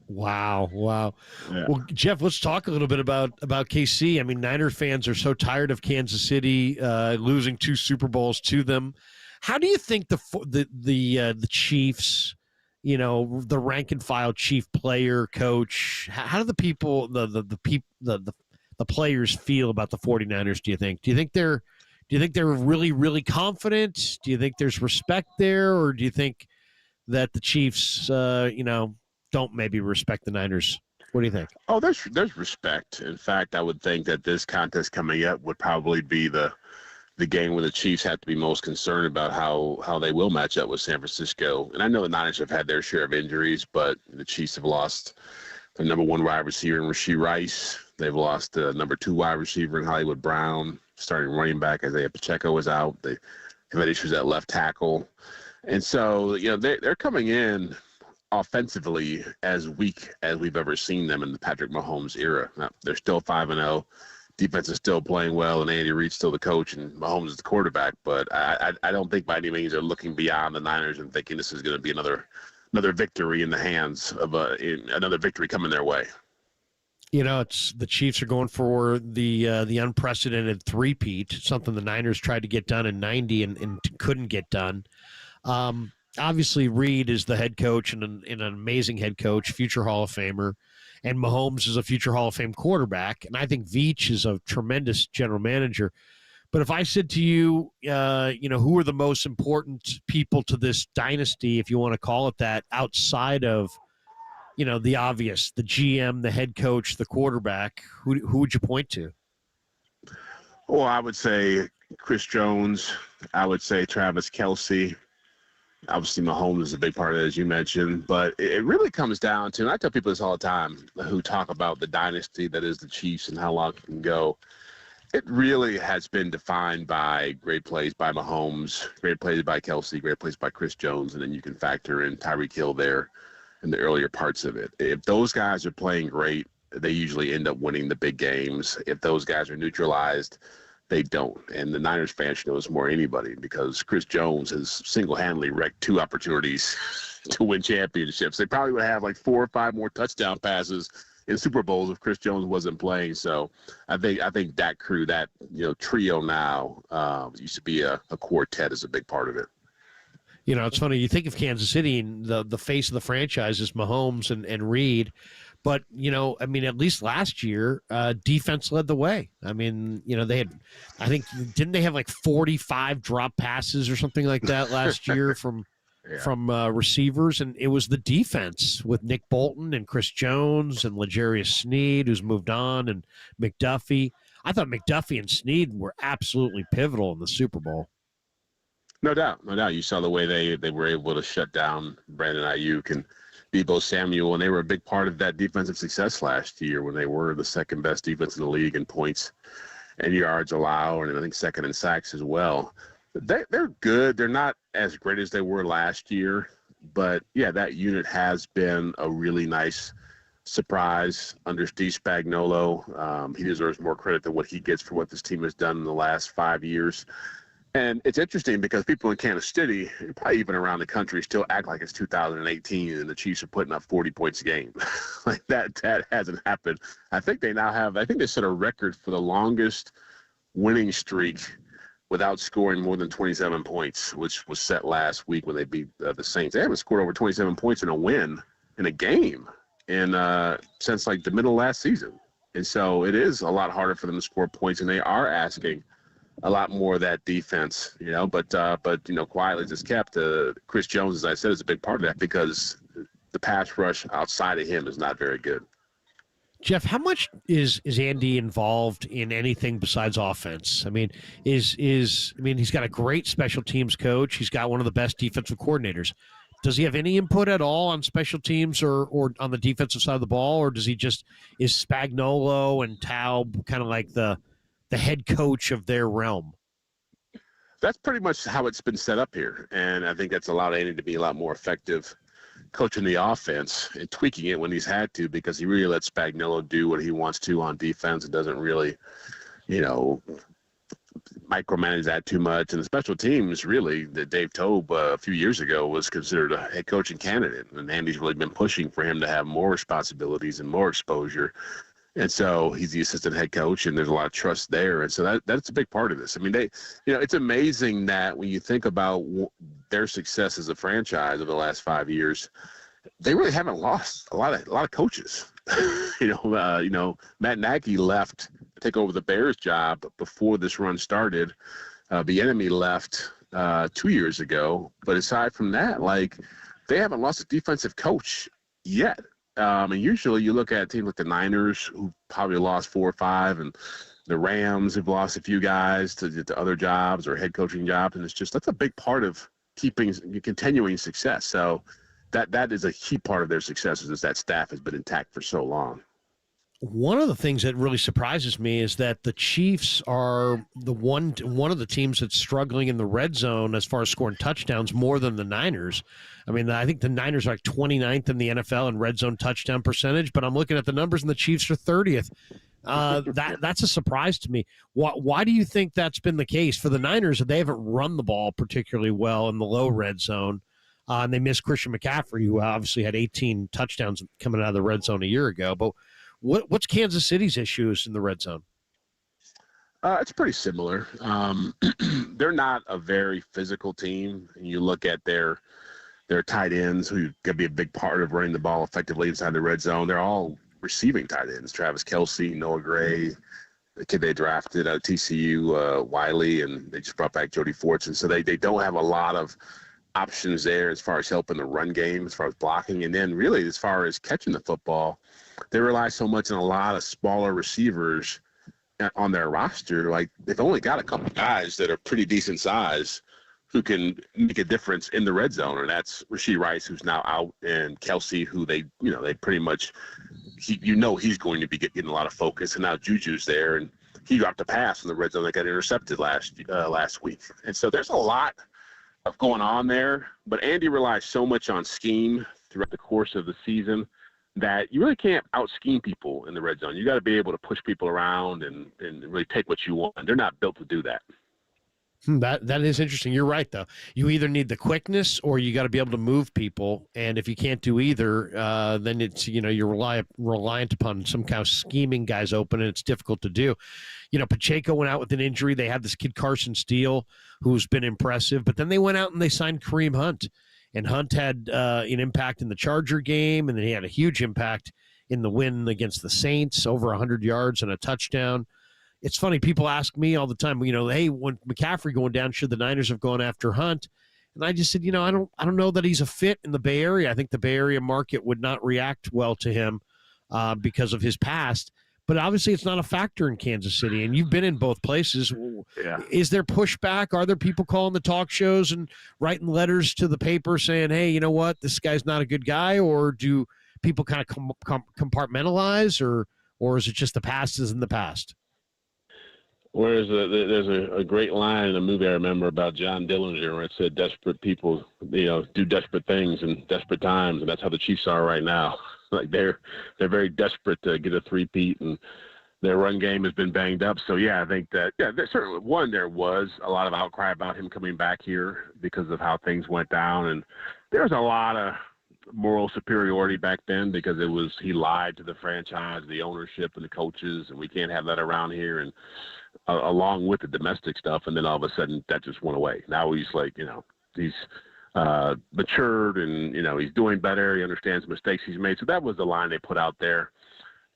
Wow. Yeah. Well, Jeff, let's talk a little bit about KC. I mean, Niner fans are so tired of Kansas City losing 2 Super Bowls to them. How do you think the Chiefs, the rank and file chief player, coach, how do the people, the players feel about the 49ers, do you think? Do you think they're really, really confident? Do you think there's respect there? Or do you think that the Chiefs, don't maybe respect the Niners? What do you think? Oh, there's respect. In fact, I would think that this contest coming up would probably be the game where the Chiefs have to be most concerned about how they will match up with San Francisco. And I know the Niners have had their share of injuries, but the Chiefs have lost the number 1 wide receiver in Rashee Rice. They've lost the number 2 wide receiver in Hollywood Brown. Starting running back Isaiah Pacheco is out. They have had issues at left tackle. And so, they're coming in offensively as weak as we've ever seen them in the Patrick Mahomes era. Now, they're still 5-0. Defense is still playing well, and Andy Reid's still the coach, and Mahomes is the quarterback. But I don't think by any means they're looking beyond the Niners and thinking this is going to be another victory in the hands of another victory coming their way. It's the Chiefs are going for the unprecedented three-peat, something the Niners tried to get done in 90 and couldn't get done. Obviously, Reid is the head coach and an amazing head coach, future Hall of Famer, and Mahomes is a future Hall of Fame quarterback, and I think Veach is a tremendous general manager. But if I said to you, who are the most important people to this dynasty, if you want to call it that, outside of the obvious, the GM, the head coach, the quarterback, who would you point to? Well, I would say Chris Jones. I would say Travis Kelce. Obviously, Mahomes is a big part of it, as you mentioned. But it really comes down to, and I tell people this all the time who talk about the dynasty that is the Chiefs and how long it can go. It really has been defined by great plays by Mahomes, great plays by Kelce, great plays by Chris Jones, and then you can factor in Tyreek Hill there in the earlier parts of it. If those guys are playing great, they usually end up winning the big games. If those guys are neutralized, they don't. And the Niners fans should know this more than anybody because Chris Jones has single-handedly wrecked 2 opportunities to win championships. They probably would have like 4 or 5 more touchdown passes in Super Bowls if Chris Jones wasn't playing. So I think that crew, that trio now, used to be a quartet is a big part of it. It's funny. You think of Kansas City and the face of the franchise is Mahomes and Reid. But, at least last year, defense led the way. They had, I think, didn't they have like 45 drop passes or something like that last year from receivers? And it was the defense with Nick Bolton and Chris Jones and L'Jarius Sneed, who's moved on, and McDuffie. I thought McDuffie and Sneed were absolutely pivotal in the Super Bowl. No doubt. You saw the way they were able to shut down Brandon Ayuk, and Debo Samuel, and they were a big part of that defensive success last year when they were the second best defense in the league in points and yards allowed, and I think second in sacks as well. They're good. They're not as great as they were last year, but yeah, that unit has been a really nice surprise under Steve Spagnuolo. He deserves more credit than what he gets for what this team has done in the last 5 years. And it's interesting because people in Kansas City, probably even around the country, still act like it's 2018 and the Chiefs are putting up 40 points a game. Like that hasn't happened. I think they set a record for the longest winning streak without scoring more than 27 points, which was set last week when they beat the Saints. They haven't scored over 27 points in a win in a game since like the middle of last season. And so it is a lot harder for them to score points, and they are asking a lot more of that defense, but quietly just kept. Chris Jones, as I said, is a big part of that because the pass rush outside of him is not very good. Jeff, how much is Andy involved in anything besides offense? I mean, he's got a great special teams coach. He's got one of the best defensive coordinators. Does he have any input at all on special teams or on the defensive side of the ball, or is Spagnuolo and Taub kind of like the head coach of their realm? That's pretty much how it's been set up here, and I think that's allowed Andy to be a lot more effective coaching the offense and tweaking it when he's had to, because he really lets Spagnuolo do what he wants to on defense and doesn't really, micromanage that too much. And the special teams, really, that Dave Tobe a few years ago was considered a head coaching candidate, and Andy's really been pushing for him to have more responsibilities and more exposure. And so he's the assistant head coach, and there's a lot of trust there. And so that's a big part of this. I mean, it's amazing that when you think about their success as a franchise over the last 5 years, they really haven't lost a lot of coaches. Matt Nagy left to take over the Bears job before this run started. Bieniemy left 2 years ago. But aside from that, they haven't lost a defensive coach yet. And usually you look at teams like the Niners, who probably lost 4 or 5, and the Rams who've lost a few guys to other jobs or head coaching jobs. And that's a big part of continuing success. So that is a key part of their success, is that staff has been intact for so long. One of the things that really surprises me is that the Chiefs are one of the teams that's struggling in the red zone as far as scoring touchdowns more than the Niners. I mean, I think the Niners are like 29th in the NFL in red zone touchdown percentage, but I'm looking at the numbers and the Chiefs are 30th. That's a surprise to me. Why do you think that's been the case? For the Niners, they haven't run the ball particularly well in the low red zone. And they missed Christian McCaffrey, who obviously had 18 touchdowns coming out of the red zone a year ago. But what's Kansas City's issues in the red zone? It's pretty similar. They're not a very physical team. And you look at their tight ends, who could be a big part of running the ball effectively inside the red zone. They're all receiving tight ends: Travis Kelce, Noah Gray, the kid they drafted out of TCU, Wiley, and they just brought back Jody Fortson. So they don't have a lot of options there as far as helping the run game, as far as blocking. And then really as far as catching the football, they rely so much on a lot of smaller receivers on their roster. Like, they've only got a couple guys that are pretty decent size who can make a difference in the red zone. And that's Rashee Rice, who's now out, and Kelce, who they pretty much, he's going to be getting a lot of focus. And now Juju's there, and he dropped a pass in the red zone that got intercepted last week. And so there's a lot of going on there, but Andy relies so much on scheme throughout the course of the season that you really can't out-scheme people in the red zone. You got to be able to push people around and really take what you want. They're not built to do that. That is interesting. You're right, though. You either need the quickness or you got to be able to move people. And if you can't do either, then it's, you're reliant upon some kind of scheming guys open, and it's difficult to do. Pacheco went out with an injury. They had this kid Carson Steele, who's been impressive, but then they went out and they signed Kareem Hunt. And Hunt had an impact in the Charger game, and then he had a huge impact in the win against the Saints, over 100 yards and a touchdown. It's funny, people ask me all the time, hey, when McCaffrey going down, should the Niners have gone after Hunt? And I just said, I don't know that he's a fit in the Bay Area. I think the Bay Area market would not react well to him because of his past. but obviously it's not a factor in Kansas City, and you've been in both places. Yeah. Is there pushback? Are there people calling the talk shows and writing letters to the paper saying, hey, you know what, this guy's not a good guy? Or do people kind of compartmentalize, or is it just the past is in the past? Whereas there's a great line in a movie I remember about John Dillinger where it said desperate people, do desperate things in desperate times, and that's how the Chiefs are right now. Like they're very desperate to get a three-peat, and their run game has been banged up. So yeah, I think that certainly there was a lot of outcry about him coming back here because of how things went down, and there was a lot of moral superiority back then because he lied to the franchise, the ownership, and the coaches, and we can't have that around here. And along with the domestic stuff, and then all of a sudden that just went away. Now he's like, he's matured, and he's doing better. He understands the mistakes he's made. So that was the line they put out there.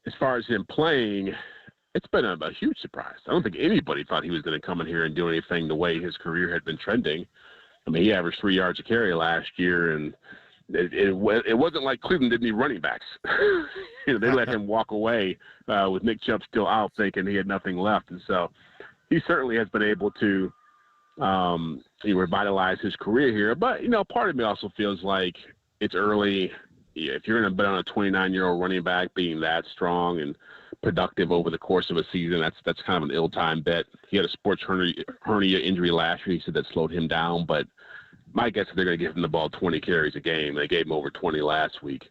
As far as him playing, it's been a huge surprise. I don't think anybody thought he was going to come in here and do anything the way his career had been trending. I mean, he averaged 3 yards a carry last year, and it wasn't like Cleveland didn't need running backs. They let him walk away with Nick Chubb still out, thinking he had nothing left. And so he certainly has been able to revitalize his career here. But, part of me also feels like it's early. If you're going to bet on a 29-year-old running back being that strong and productive over the course of a season, that's kind of an ill-timed bet. He had a sports hernia injury last year. He said that slowed him down, but my guess is they're going to give him the ball 20 carries a game. They gave him over 20 last week.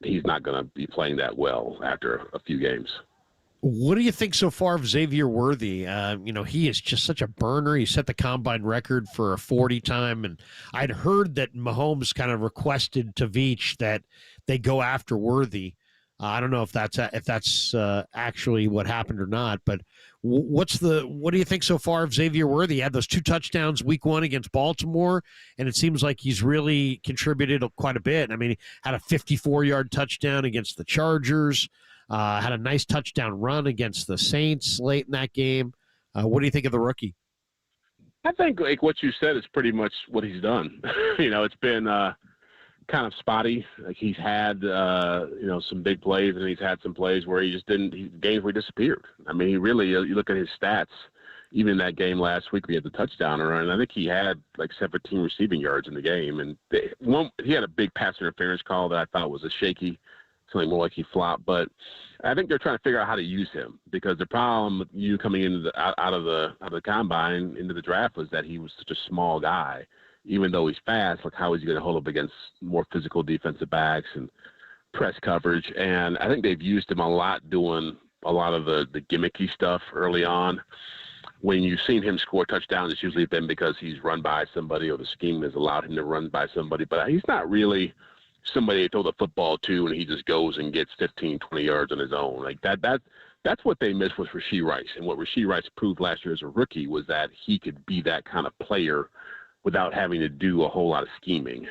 He's not going to be playing that well after a few games. What do you think so far of Xavier Worthy? He is just such a burner. He set the combine record for a 40 time, and I'd heard that Mahomes kind of requested to Veach that they go after Worthy. I don't know if that's actually what happened or not, but what do you think so far of Xavier Worthy? He had those 2 touchdowns week 1 against Baltimore, and it seems like he's really contributed quite a bit. I mean, he had a 54-yard touchdown against the Chargers, had a nice touchdown run against the Saints late in that game. What do you think of the rookie? I think like what you said is pretty much what he's done. It's been kind of spotty. Like he's had some big plays, and he's had some plays where games where he disappeared. I mean, he really, you look at his stats, even in that game last week, we had the touchdown run, and I think he had like 17 receiving yards in the game, and he had a big pass interference call that I thought was a shaky, something more like he flopped. But I think they're trying to figure out how to use him, because the problem with you coming into out of the combine into the draft was that he was such a small guy. Even though he's fast, like how is he going to hold up against more physical defensive backs and press coverage? And I think they've used him a lot doing a lot of the gimmicky stuff early on. When you've seen him score touchdowns, it's usually been because he's run by somebody or the scheme has allowed him to run by somebody. But he's not really somebody to throw the football to and he just goes and gets 15, 20 yards on his own. Like that's what they missed with Rashee Rice. And what Rashee Rice proved last year as a rookie was that he could be that kind of player without having to do a whole lot of scheming.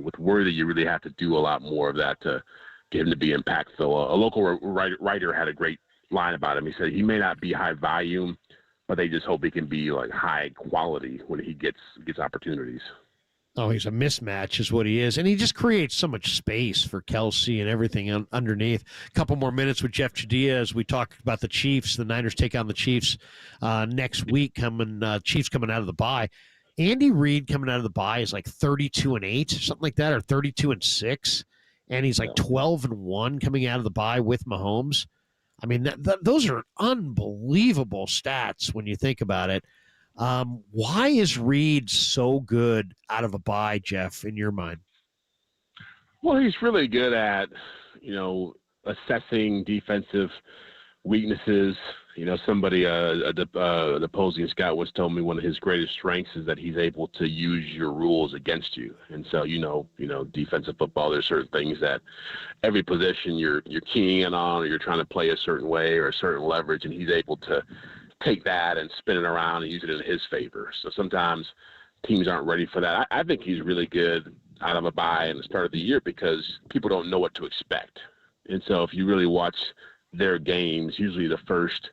With Worthy, you really have to do a lot more of that to get him to be impactful. A local writer had a great line about him. He said he may not be high volume, but they just hope he can be like high quality when he gets opportunities. Oh, he's a mismatch is what he is. And he just creates so much space for Kelsey and everything underneath. A couple more minutes with Jeff Chadilla as we talk about the Chiefs. The Niners take on the Chiefs next week, Chiefs coming out of the bye. Andy Reid coming out of the bye is like 32-8, something like that, or 32-6, and he's like 12-1 coming out of the bye with Mahomes. I mean, those are unbelievable stats when you think about it. Why is Reid so good out of a bye, Jeff, in your mind? Well, he's really good at, assessing defensive weaknesses. Somebody, an opposing scout was telling me one of his greatest strengths is that he's able to use your rules against you. And so, defensive football, there's certain things that every position you're keying in on, or you're trying to play a certain way or a certain leverage, and he's able to take that and spin it around and use it in his favor. So sometimes teams aren't ready for that. I think he's really good out of a bye in the start of the year because people don't know what to expect. And so if you really watch their games, usually the first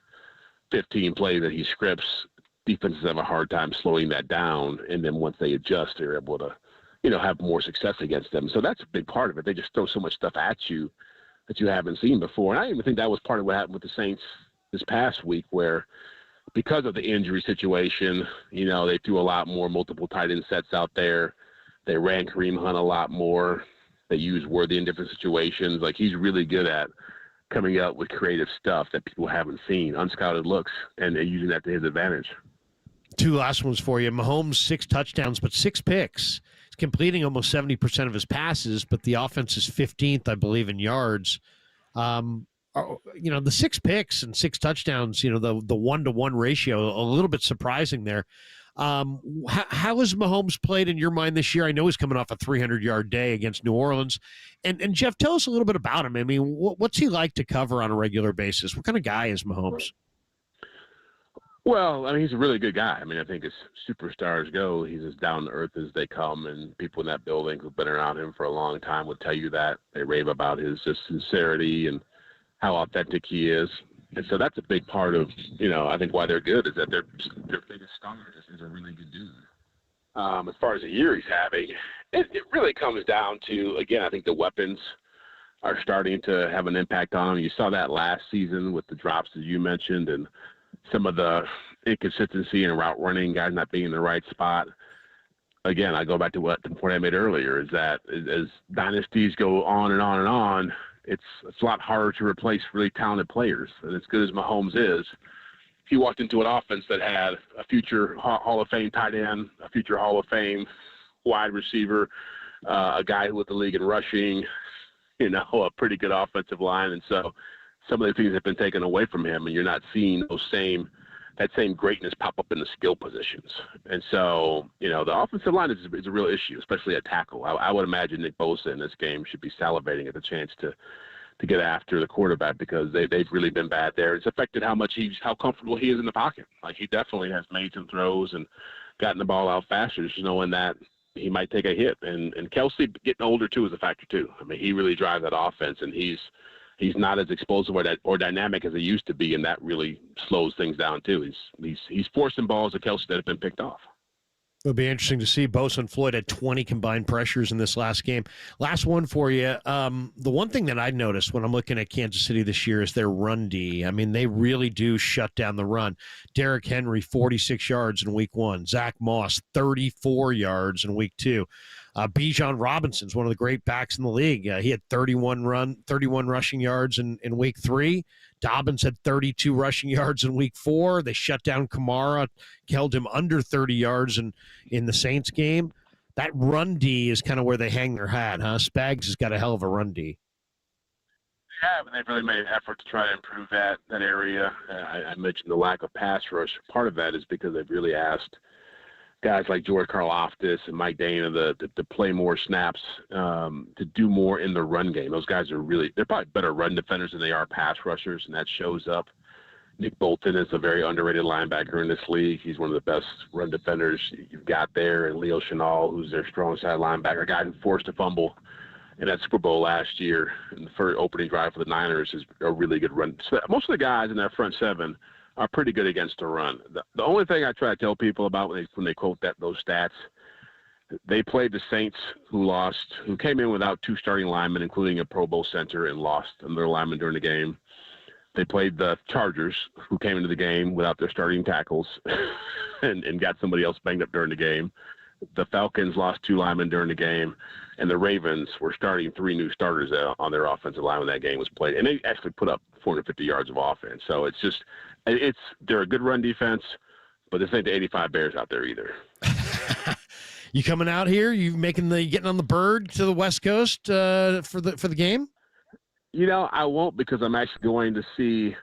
15 plays that he scripts, defenses have a hard time slowing that down. And then once they adjust, they're able to, have more success against them. So that's a big part of it. They just throw so much stuff at you that you haven't seen before. And I even think that was part of what happened with the Saints this past week, where because of the injury situation, they threw a lot more multiple tight end sets out there. They ran Kareem Hunt a lot more. They used Worthy in different situations. Like, he's really good at coming up with creative stuff that people haven't seen, unscouted looks, and using that to his advantage. Two last ones for you. Mahomes, 6 touchdowns, but 6 picks. He's completing almost 70% of his passes, but the offense is 15th, I believe, in yards. The 6 picks and 6 touchdowns, the 1-to-1 ratio, a little bit surprising there. How has Mahomes played in your mind this year? I know he's coming off a 300-yard day against New Orleans. And Jeff, tell us a little bit about him. I mean, what's he like to cover on a regular basis? What kind of guy is Mahomes? Well, I mean, he's a really good guy. I mean, I think as superstars go, he's as down to earth as they come, and people in that building who've been around him for a long time would tell you that. They rave about his just sincerity and how authentic he is. And so that's a big part of, I think why they're good is that their biggest star is a really good dude. As far as the year he's having, it really comes down to, again, I think the weapons are starting to have an impact on him. You saw that last season with the drops that you mentioned and some of the inconsistency in route running, guys not being in the right spot. Again, I go back to the point I made earlier, is that as dynasties go on and on and on, it's a lot harder to replace really talented players. And as good as Mahomes is, he walked into an offense that had a future Hall of Fame tight end, a future Hall of Fame wide receiver, a guy who led the league in rushing, a pretty good offensive line. And so some of the things have been taken away from him, and you're not seeing that same greatness pop up in the skill positions. And so, the offensive line is a real issue, especially at tackle. I would imagine Nick Bosa in this game should be salivating at the chance to get after the quarterback, because they've really been bad there. It's affected how comfortable he is in the pocket. Like, he definitely has made some throws and gotten the ball out faster, just knowing that he might take a hit. And Kelsey getting older too is a factor too. I mean, he really drives that offense, and he's not as explosive or dynamic as he used to be, and that really slows things down too. He's forcing balls to Kelsey that have been picked off. It'll be interesting to see. Bosa and Floyd had 20 combined pressures in this last game. Last one for you. The one thing that I noticed when I'm looking at Kansas City this year is their run D. I mean, they really do shut down the run. Derrick Henry, 46 yards in week 1. Zach Moss, 34 yards in week 2. Bijan Robinson's one of the great backs in the league. He had 31 rushing yards in week 3. Dobbins had 32 rushing yards in week 4. They shut down Kamara, held him under 30 yards in the Saints game. That run D is kind of where they hang their hat, huh? Spags has got a hell of a run D. They have, and they've really made an effort to try to improve that area. I mentioned the lack of pass rush. Part of that is because they've really asked guys like George Karlaftis and Mike Dana to play more snaps, to do more in the run game. Those guys they're probably better run defenders than they are pass rushers, and that shows up. Nick Bolton is a very underrated linebacker in this league. He's one of the best run defenders you've got there. And Leo Chenal, who's their strong side linebacker, a guy who forced a fumble in that Super Bowl last year. And the first opening drive for the Niners is a really good run. So most of the guys in that front seven are pretty good against the run. The only thing I try to tell people about when they quote those stats, they played the Saints, who came in without 2 starting linemen, including a Pro Bowl center, and lost another lineman during the game. They played the Chargers, who came into the game without their starting tackles and got somebody else banged up during the game. The Falcons lost 2 linemen during the game, and the Ravens were starting 3 new starters on their offensive line when that game was played. And they actually put up 450 yards of offense. So they're a good run defense, but this ain't the 85 Bears out there either. You coming out here? You getting on the bird to the West Coast for the game? I won't, because I'm actually going to see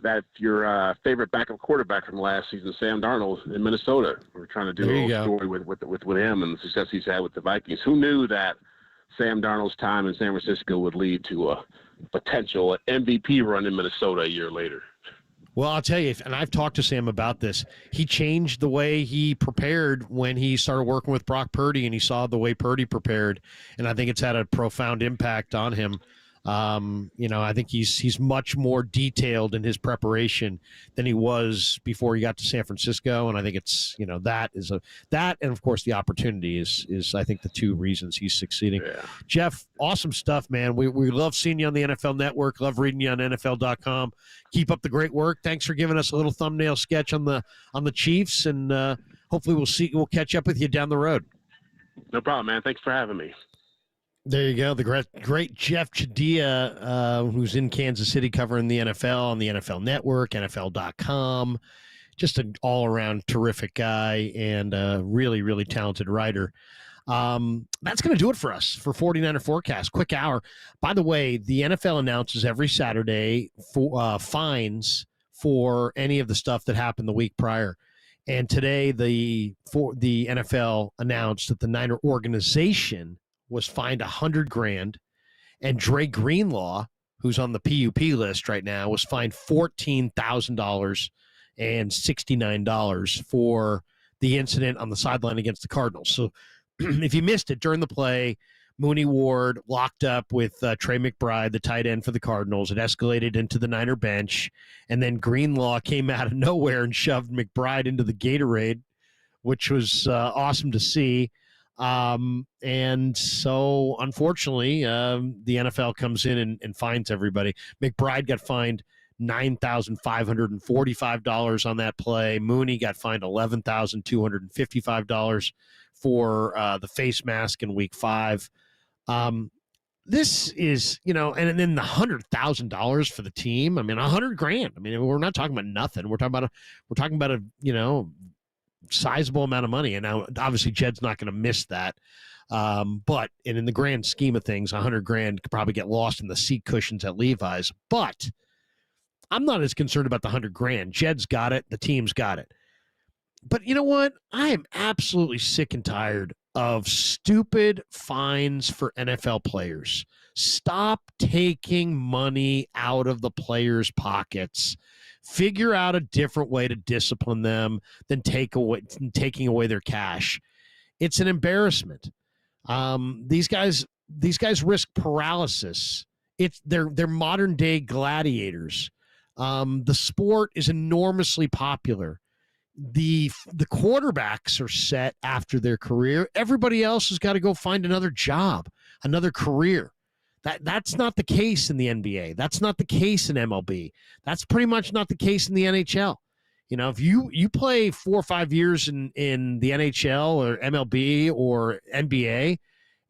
that your favorite backup quarterback from last season, Sam Darnold, in Minnesota. We're trying to do a little story with him and the success he's had with the Vikings. Who knew that Sam Darnold's time in San Francisco would lead to a potential MVP run in Minnesota a year later? Well, I'll tell you, and I've talked to Sam about this, he changed the way he prepared when he started working with Brock Purdy, and he saw the way Purdy prepared, and I think it's had a profound impact on him. I think he's much more detailed in his preparation than he was before he got to San Francisco, and I think it's that and of course the opportunity is I think the two reasons he's succeeding. Yeah. Jeff, awesome stuff, man. We love seeing you on the NFL Network. Love reading you on NFL.com. Keep up the great work. Thanks for giving us a little thumbnail sketch on the Chiefs, and hopefully we'll catch up with you down the road. No problem, man. Thanks for having me. There you go. The great Jeff Chadia, who's in Kansas City covering the NFL on the NFL Network, NFL.com. Just an all-around terrific guy and a really, really talented writer. That's going to do it for us for 49er Forecast. Quick hour. By the way, the NFL announces every Saturday for fines for any of the stuff that happened the week prior. And today, the NFL announced that the Niner organization was fined $100,000, and Dre Greenlaw, who's on the PUP list right now, was fined $14,000 and $69 for the incident on the sideline against the Cardinals. So if you missed it during the play, Mooney Ward locked up with Trey McBride, the tight end for the Cardinals. It escalated into the Niner bench, and then Greenlaw came out of nowhere and shoved McBride into the Gatorade, which was awesome to see. And so, unfortunately, the NFL comes in and fines everybody. McBride got fined $9,545 on that play. Mooney got fined $11,255 for the face mask in Week 5. This is, and then the $100,000 for the team. I mean, $100,000. I mean, we're not talking about nothing. We're talking about a sizable amount of money, and now obviously Jed's not going to miss that, but in the grand scheme of things, $100,000 could probably get lost in the seat cushions at Levi's. But I'm not as concerned about the $100,000. Jed's got it, the team's got it. But you know what? I am absolutely sick and tired of stupid fines for NFL players. Stop taking money out of the players' pockets. Figure out a different way to discipline them than taking away their cash. It's an embarrassment. These guys risk paralysis. They're modern day gladiators. The sport is enormously popular. The quarterbacks are set after their career. Everybody else has got to go find another job, another career. That's not the case in the NBA. That's not the case in MLB. That's pretty much not the case in the NHL. If you play 4 or 5 years in the NHL or MLB or NBA,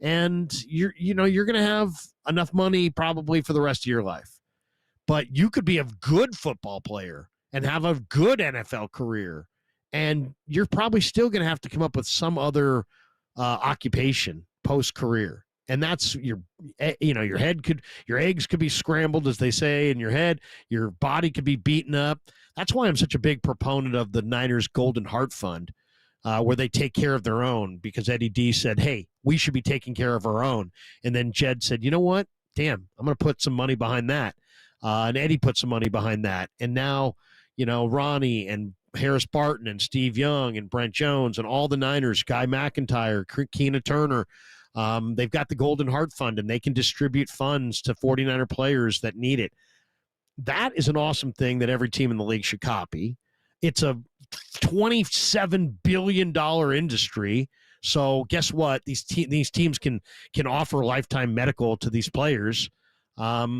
and you're going to have enough money probably for the rest of your life. But you could be a good football player and have a good NFL career, and you're probably still going to have to come up with some other occupation post-career. And that's your eggs could be scrambled, as they say, in your head. Your body could be beaten up. That's why I'm such a big proponent of the Niners Golden Heart Fund, where they take care of their own, because Eddie D said, hey, we should be taking care of our own. And then Jed said, you know what? Damn, I'm going to put some money behind that. And Eddie put some money behind that. And now, Ronnie and Harris Barton and Steve Young and Brent Jones and all the Niners, Guy McIntyre, Keena Turner, they've got the Golden Heart Fund, and they can distribute funds to 49er players that need it. That is an awesome thing that every team in the league should copy. It's a $27 billion industry. So guess what? These teams can offer lifetime medical to these players. That's where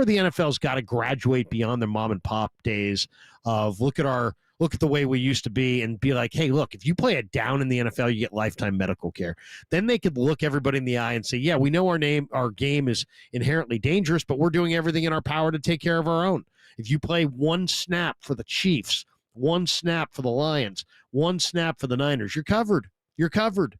the NFL's got to graduate beyond their mom and pop days of look at the way we used to be, and be like, hey, look, if you play it down in the NFL, you get lifetime medical care. Then they could look everybody in the eye and say, yeah, we know our game is inherently dangerous, but we're doing everything in our power to take care of our own. If you play one snap for the Chiefs, one snap for the Lions, one snap for the Niners, you're covered. You're covered.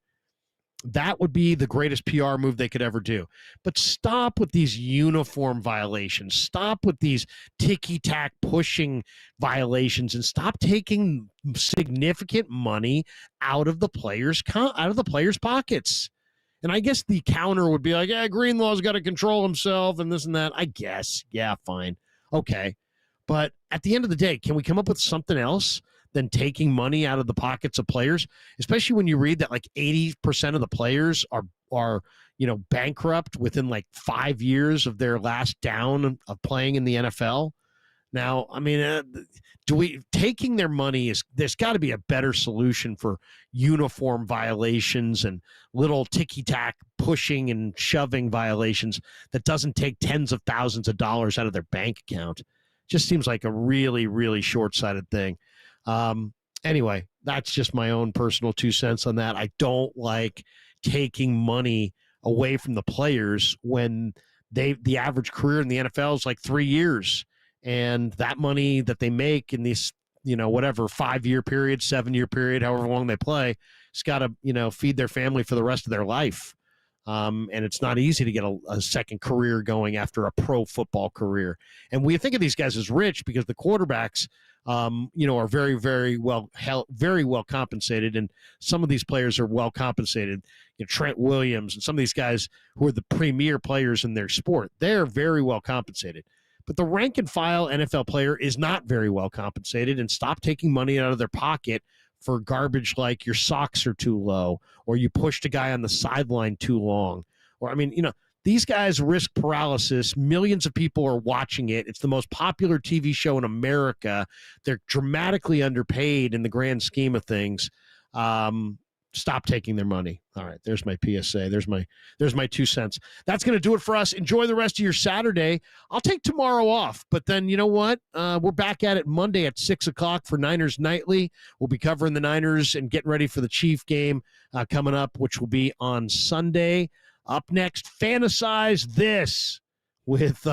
That would be the greatest PR move they could ever do. But stop with these uniform violations. Stop with these ticky-tack pushing violations, and stop taking significant money out of the players' pockets. And I guess the counter would be like, yeah, Greenlaw's got to control himself and this and that. I guess. Yeah, fine. Okay. But at the end of the day, can we come up with something else than taking money out of the pockets of players, especially when you read that like 80% of the players are bankrupt within like 5 years of their last down of playing in the NFL. Now, I mean, taking their money there's got to be a better solution for uniform violations and little ticky-tack pushing and shoving violations that doesn't take tens of thousands of dollars out of their bank account. Just seems like a really, really short-sighted thing. Anyway, that's just my own personal 2 cents on that. I don't like taking money away from the players when the average career in the NFL is like 3 years. And that money that they make in these, 5-year period, 7-year period, however long they play, it's got to, feed their family for the rest of their life. And it's not easy to get a second career going after a pro football career. And we think of these guys as rich because the quarterbacks, are very, very well compensated. And some of these players are well compensated. Trent Williams and some of these guys who are the premier players in their sport, they're very well compensated. But the rank and file NFL player is not very well compensated, and stop taking money out of their pocket for garbage like your socks are too low or you pushed a guy on the sideline too long. Or, these guys risk paralysis. Millions of people are watching it. It's the most popular TV show in America. They're dramatically underpaid in the grand scheme of things. Stop taking their money. All right, there's my PSA. There's my 2 cents. That's going to do it for us. Enjoy the rest of your Saturday. I'll take tomorrow off, but then you know what? We're back at it Monday at 6:00 for Niners Nightly. We'll be covering the Niners and getting ready for the Chief game coming up, which will be on Sunday. Up next, Fantasize This with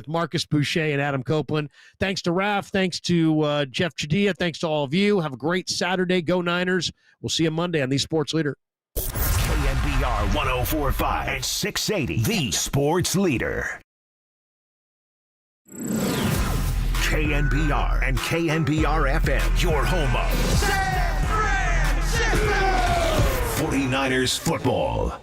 Marcus Boucher and Adam Copeland. Thanks to Raf. Thanks to Jeff Chadia. Thanks to all of you. Have a great Saturday. Go Niners. We'll see you Monday on The Sports Leader. KNBR 104.5 and 680, The Sports Leader. KNBR and KNBR FM, your home of San Francisco 49ers football.